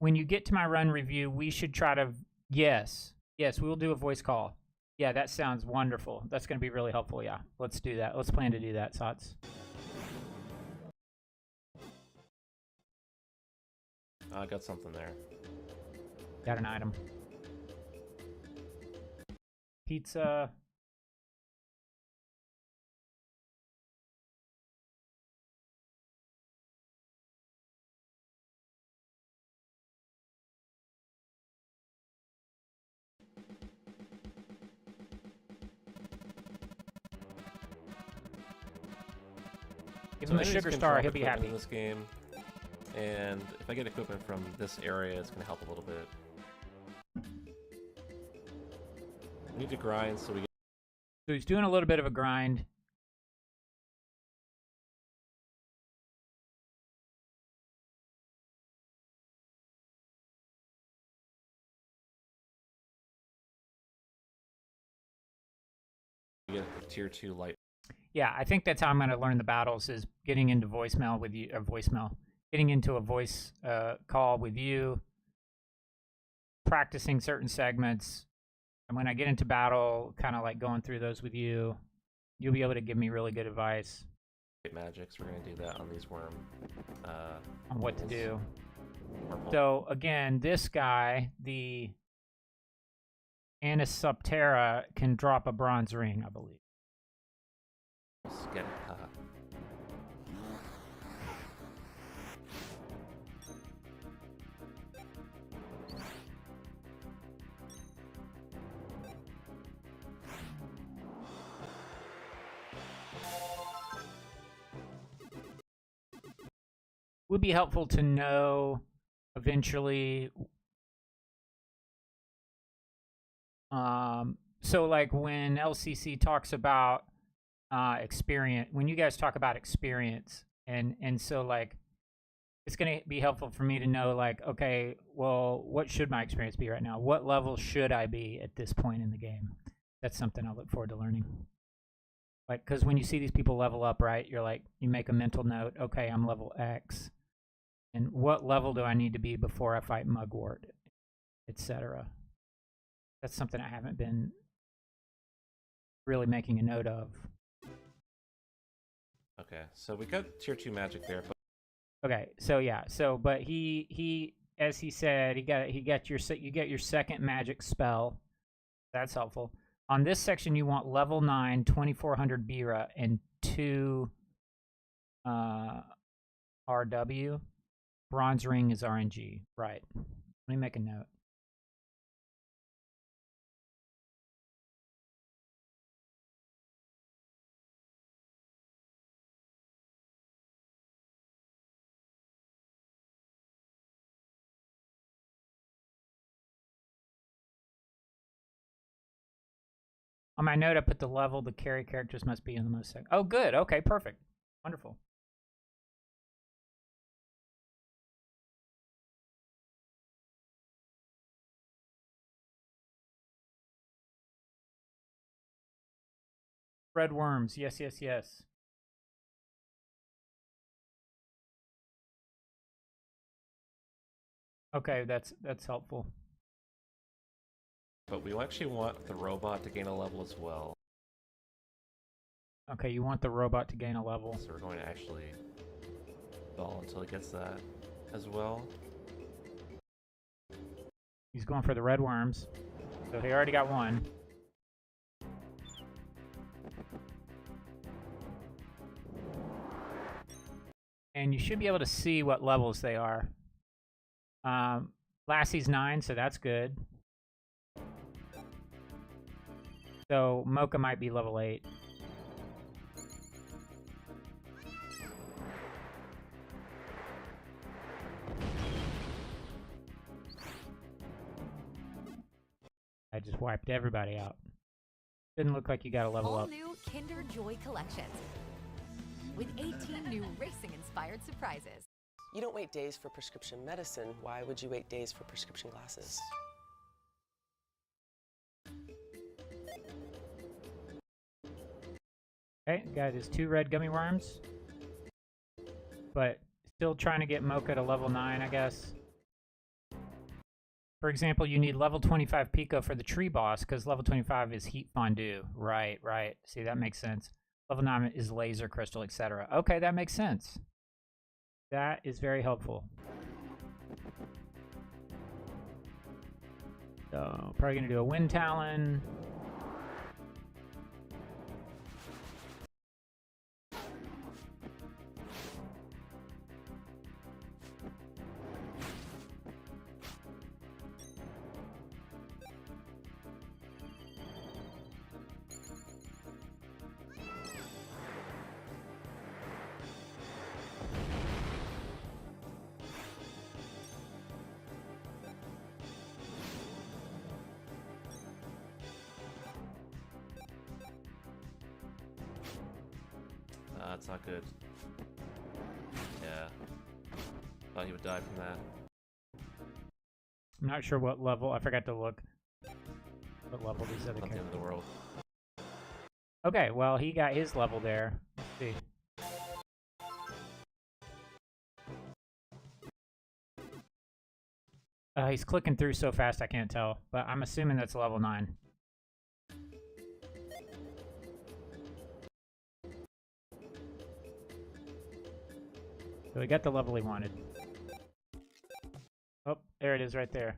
When you get to my run review, we should try to... Yes, we will do a voice call. Yeah, that sounds wonderful. That's going to be really helpful, yeah. Let's do that. Let's plan to do that, Sots. I got something there. Got an item. Pizza. Give him a sugar star, he'll be happy. In this game, and if I get equipment from this area, it's going to help a little bit. We need to grind so we get... So he's doing a little bit of a grind. We get a tier 2 light. Yeah, I think that's how I'm going to learn the battles, is getting into voicemail with you, or getting into a voice call with you, practicing certain segments, and when I get into battle, kind of like going through those with you, you'll be able to give me really good advice. Magics, we're going to do that on these worm. On what to do. Purple. So, again, this guy, the Anis Subterra, can drop a bronze ring, I believe. Let's get it. Would be helpful to know eventually. So like when LCC talks about experience, when you guys talk about experience, and so like it's going to be helpful for me to know, like, okay, well, what should my experience be right now? What level should I be at this point in the game? That's something I look forward to learning. Like, because when you see these people level up, right, you're like, you make a mental note, okay, I'm level X. And what level do I need to be before I fight Mugwort, etc. That's something I haven't been really making a note of. Okay, so we got tier 2 magic there, but Okay, so yeah, but he as he said, you get your second magic spell. That's helpful. On this section, you want level 9, 2400 Bira, and 2 RW. Bronze ring is RNG. Right. Let me make a note. On my note, I put the level the carry characters must be in the most. Oh, good. Okay, perfect. Wonderful. Red worms. Yes, yes, yes. Okay, that's helpful. we actually want the robot to gain a level as well. Okay, you want the robot to gain a level. So we're going to actually stall until it gets that as well. He's going for the red worms. So he already got one. And you should be able to see what levels they are. Lassie's 9, so that's good. So Mocha might be level 8. I just wiped everybody out. Didn't look like you got a level up. All new Kinder Joy collections with 18 new racing-inspired surprises. You don't wait days for prescription medicine. Why would you wait days for prescription glasses? Okay, got his 2 red gummy worms. But still trying to get Mocha to level 9, I guess. For example, you need level 25 Pico for the tree boss, because level 25 is heat fondue. Right, right. See, that makes sense. Level 9 is laser crystal, etc. Okay, that makes sense. That is very helpful. So, probably going to do a Wind Talon. That's not good. Yeah. Thought he would die from that. I'm not sure what level. I forgot to look. What level these other Not the end of the world. Okay, well, he got his level there. Let's see. He's clicking through so fast I can't tell, but I'm assuming that's level 9. So we got the level he wanted. Oh, there it is right there.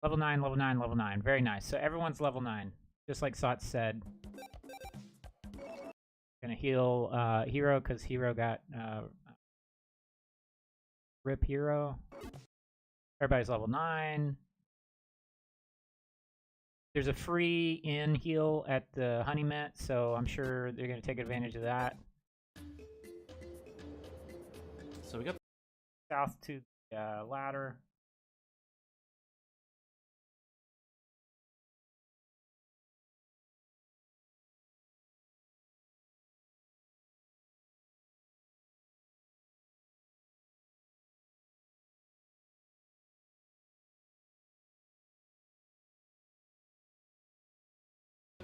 Level 9, level 9, level 9. Very nice. So everyone's level 9, just like Sot said. Gonna heal Hero, because Hero got Rip Hero. Everybody's level 9. There's a free in heal at the Honey Mint, so I'm sure they're gonna take advantage of that. So we got south to the ladder.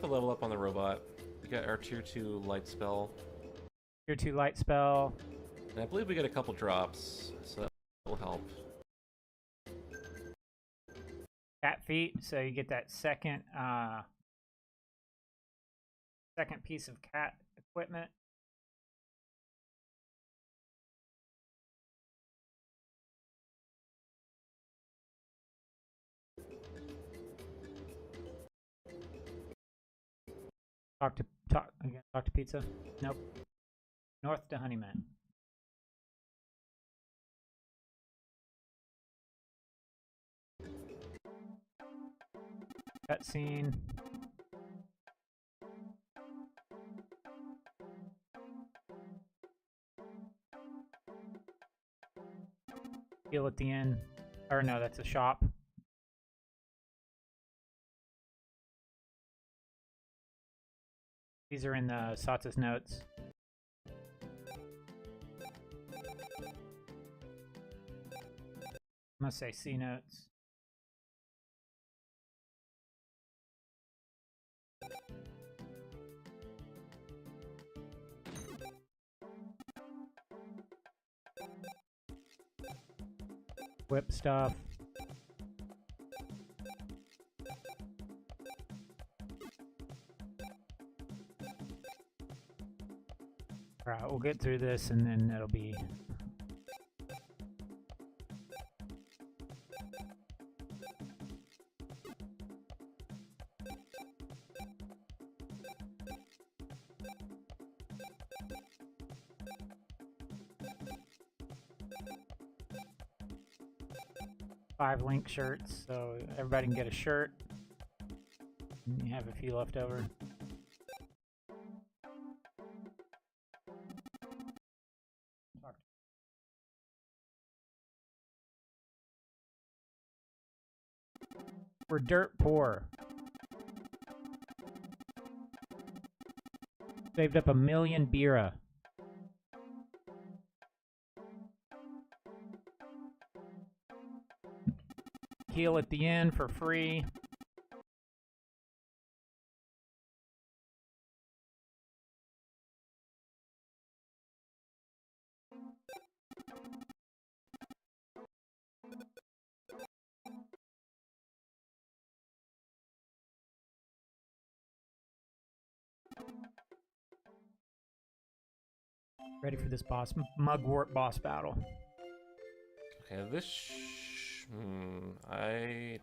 the level up on the robot. We got our tier 2 light spell. Tier 2 light spell. And I believe we get a couple drops, so that will help. Cat feet, so you get that second piece of cat equipment. Talk to pizza. Nope. North to Honeyman. Cutscene. Heal at the end. Or no, that's a shop. These are in the Satsa's notes. I must say C notes. Whip stuff. Alright, we'll get through this and then it'll be... Five link shirts, so everybody can get a shirt. And you have a few left over. We're dirt poor. Saved up 1 million bira. Heal at the end for free. Ready for this mugwort boss battle. Okay, this... I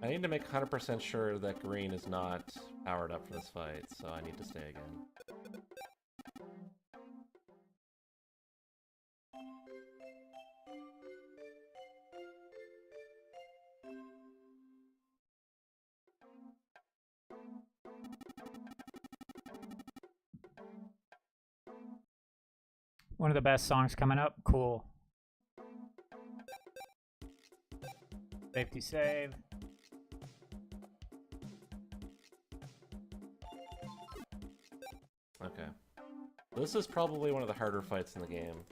need to make 100% sure that green is not powered up for this fight, so I need to stay again. One of the best songs coming up. Cool. Safety save. Okay. This is probably one of the harder fights in the game.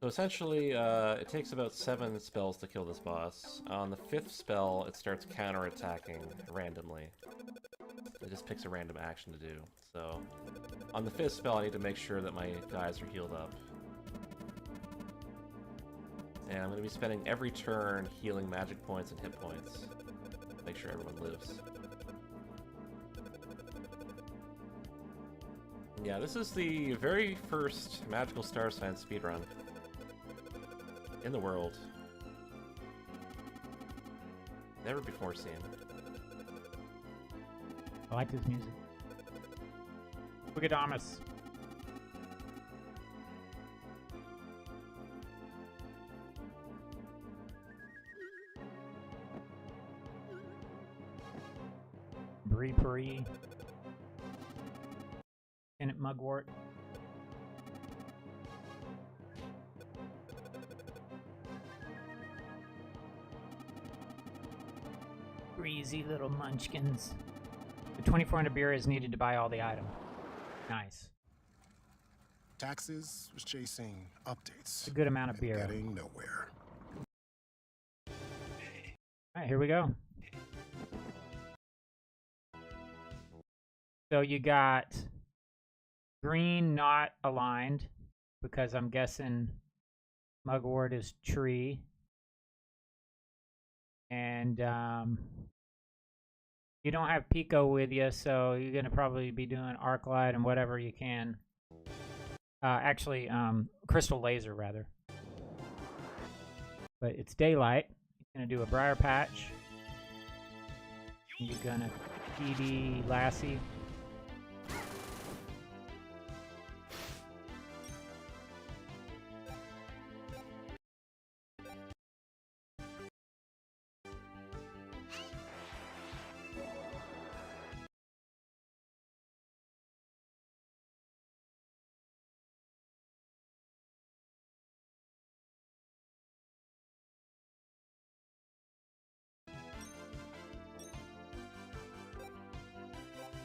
So essentially, it takes about 7 spells to kill this boss. On the 5th spell, it starts counter-attacking randomly. It just picks a random action to do. So, on the 5th spell, I need to make sure that my guys are healed up. And I'm going to be spending every turn healing magic points and hit points. Make sure everyone lives. Yeah, this is the very first Magical Starsign speedrun in the world. Never before seen. I like this music. Bugadamus. Brie Paris. Lieutenant Mugwort. Greasy little munchkins. The 2,400 beer is needed to buy all the items. Nice. Taxes was chasing updates. It's a good amount of beer. Getting nowhere. Alright, here we go. So you got green not aligned, because I'm guessing Mugwort is tree. And you don't have Pico with you, so you're going to probably be doing Arclight and whatever you can. Actually, crystal laser rather. But it's daylight. He's gonna do a briar patch. You're gonna TD Lassie.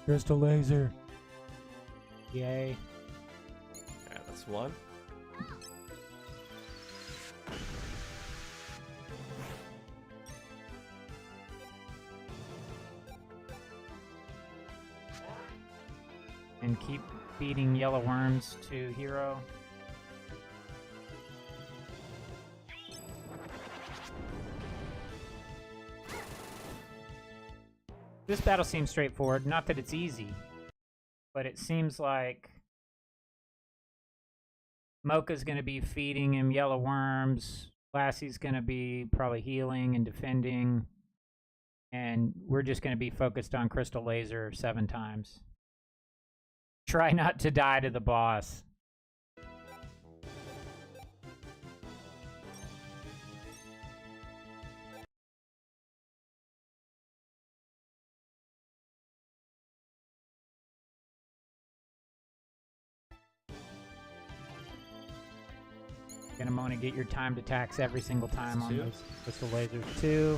Crystal laser. Yay. Alright, that's one. And keep feeding yellow worms to hero. This battle seems straightforward. Not that it's easy, but it seems like Mocha's going to be feeding him yellow worms. Lassie's going to be probably healing and defending. And we're just going to be focused on Crystal Laser 7 times. Try not to die to the boss. Gonna want to get your timed attacks every single time on those crystal lasers. 2.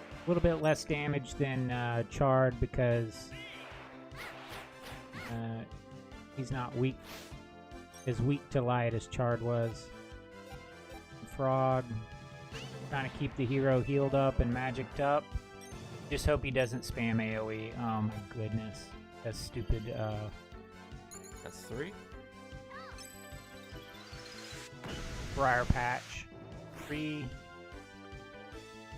A little bit less damage than Chard because he's not as weak to light as Chard was. Frog trying to keep the hero healed up and magicked up. Just hope he doesn't spam AoE. Oh my goodness. That's stupid. That's 3. Briar Patch. 3.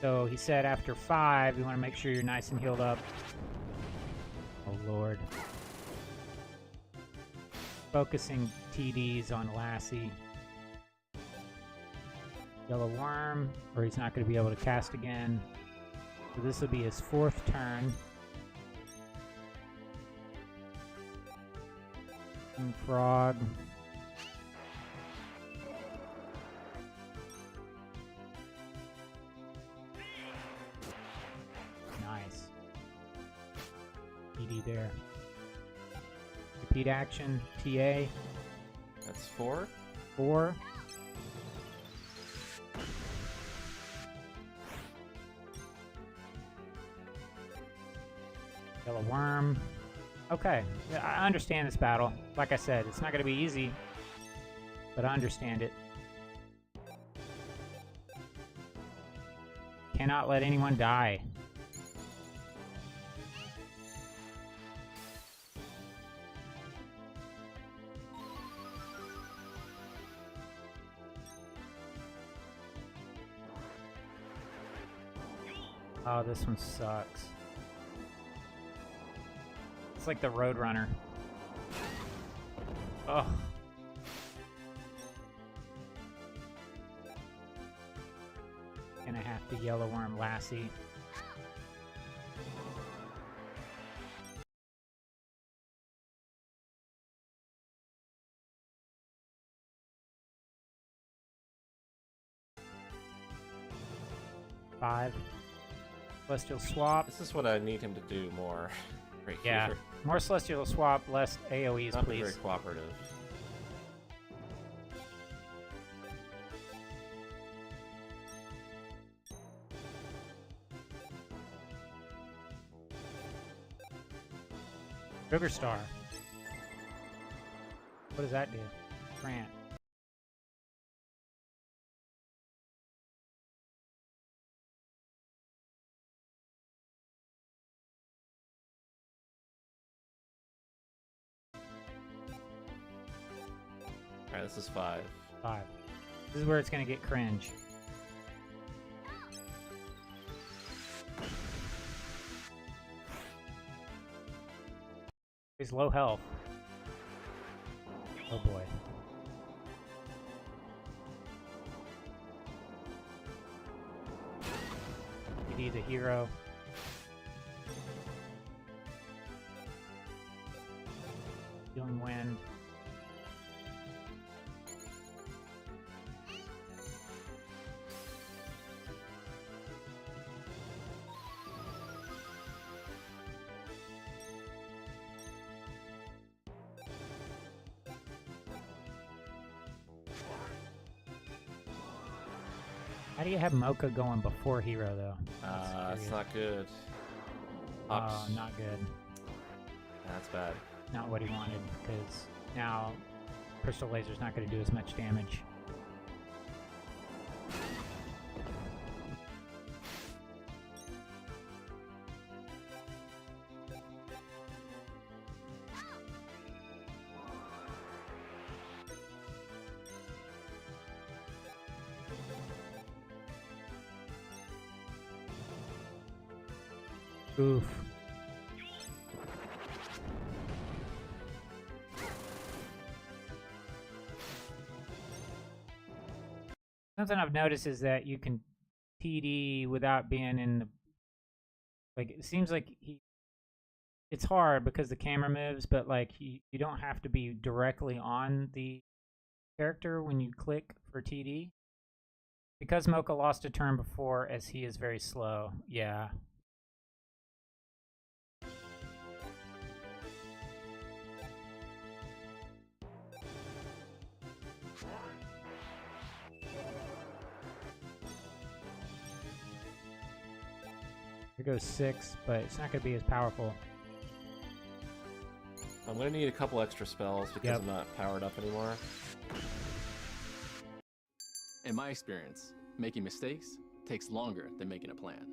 So he said after 5, you want to make sure you're nice and healed up. Oh lord. Focusing TDs on Lassie. Yellow Worm, or he's not going to be able to cast again. So this will be his 4th turn. And Frog. Nice. PD there. Repeat action. TA. That's 4. 4. Yellow Worm. Okay, yeah, I understand this battle. Like I said, it's not going to be easy, but I understand it. Cannot let anyone die. Oh, this one sucks. It's like the Roadrunner. Ugh. Gonna have to Yellow Worm Lassie. Five. Celestial Swap. This is what I need him to do more. Right Yeah. here. More Celestial Swap, less AoEs, Not please. very cooperative. Sugar Star. What does that do? Grant. Alright, this is 5. 5. This is where it's gonna get cringe. He's low health. Oh boy. PD the hero. Feeling wind. How do you have Mocha going before hero though? It's not good. Oh, not good. That's bad. Not what he wanted, because now Crystal Laser's not going to do as much damage. Oof. Something I've noticed is that you can TD without being in the... Like, it seems like it's hard because the camera moves, but like you don't have to be directly on the character when you click for TD. Because Mocha lost a turn before, as he is very slow. Yeah. Here goes 6, but it's not going to be as powerful. I'm going to need a couple extra spells because I'm not powered up anymore. In my experience, making mistakes takes longer than making a plan.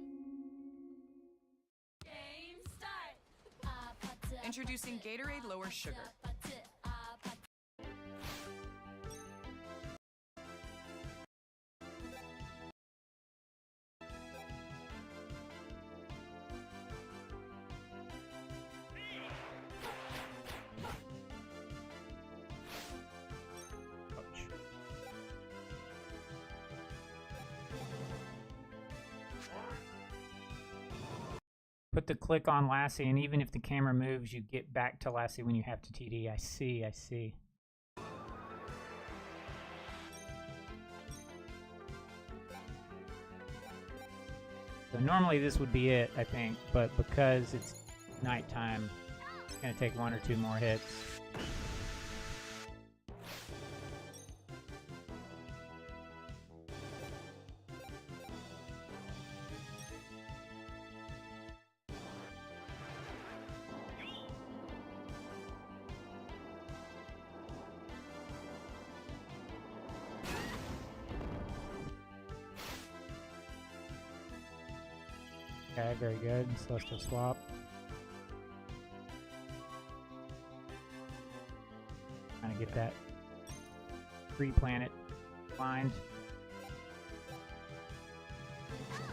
Introducing Gatorade Lower Sugar. Put the click on Lassie, and even if the camera moves, you get back to Lassie when you have to TD. I see, I see. So normally this would be it, I think, but because it's nighttime, it's going to take 1 or 2 more hits. Okay, very good. Celestial swap. Trying to get that free planet blind.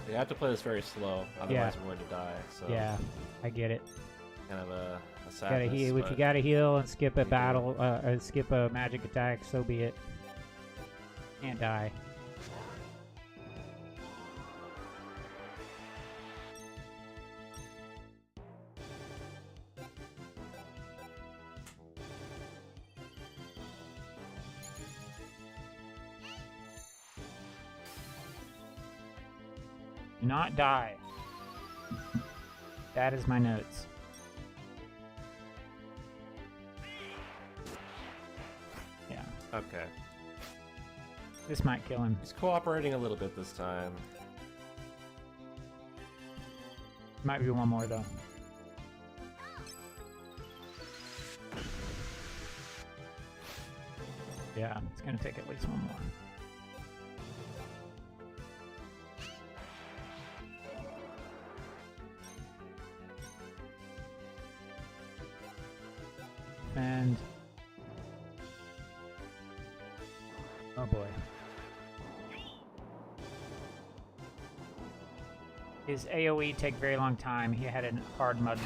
You have to play this very slow, otherwise we're going to die. So yeah, I get it. Kind of a sadness. Gotta heal. If you gotta heal and skip a battle, or skip a magic attack, so be it. Can't die. Not die. That is my notes. Yeah. Okay. This might kill him. He's cooperating a little bit this time. Might be one more though. Yeah, it's gonna take at least one more. And oh boy, his AOE take very long time. He had a hard mud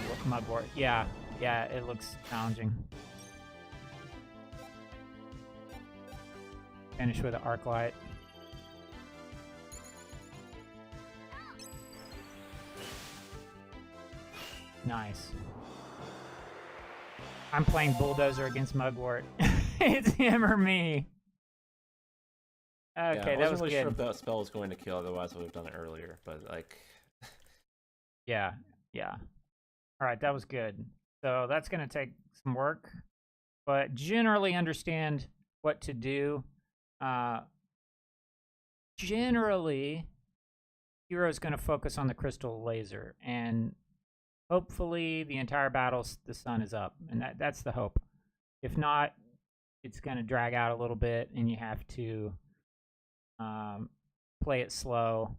war. Yeah, Yeah, it looks challenging. Finish with an arc light. Nice. I'm playing Bulldozer against Mugwort. It's him or me. Okay, I that was wasn't really good. sure if that spell was going to kill, otherwise I would have done it earlier, but like... Yeah. Alright, that was good. So that's going to take some work, but generally understand what to do. Generally, hero's going to focus on the crystal laser, and hopefully the entire battle the sun is up, and that's the hope. If not, it's going to drag out a little bit, and you have to play it slow.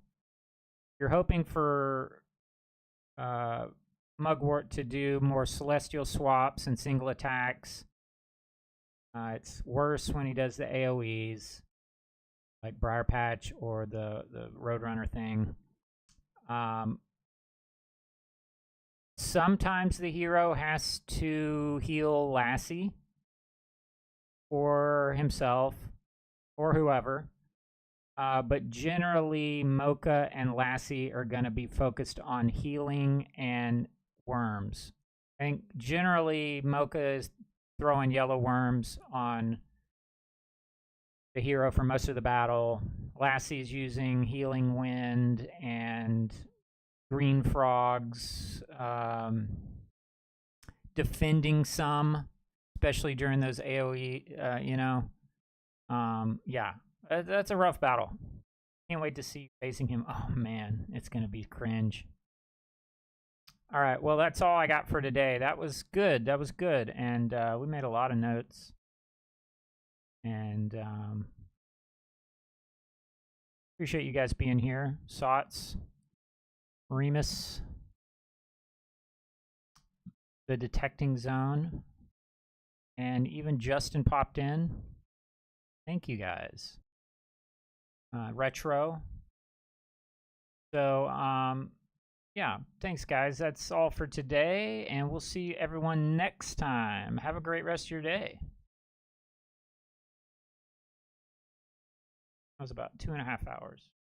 You're hoping for Mugwort to do more celestial swaps and single attacks. It's worse when he does the AoEs, like Briar Patch or the Roadrunner thing. Sometimes the hero has to heal Lassie or himself or whoever. But generally, Mocha and Lassie are going to be focused on healing and worms. I think generally Mocha is throwing yellow worms on the hero for most of the battle. Lassie's using healing wind and green frogs, defending some, especially during those AoE, yeah. That's a rough battle. Can't wait to see you facing him. Oh man, it's gonna be cringe. All right, well that's all I got for today. That was good. That was good, and we made a lot of notes. And appreciate you guys being here, Sots, Remus, the Detecting Zone, and even Justin popped in. Thank you guys. Retro. So, yeah, thanks guys. That's all for today, and we'll see everyone next time. Have a great rest of your day. That was about 2.5 hours.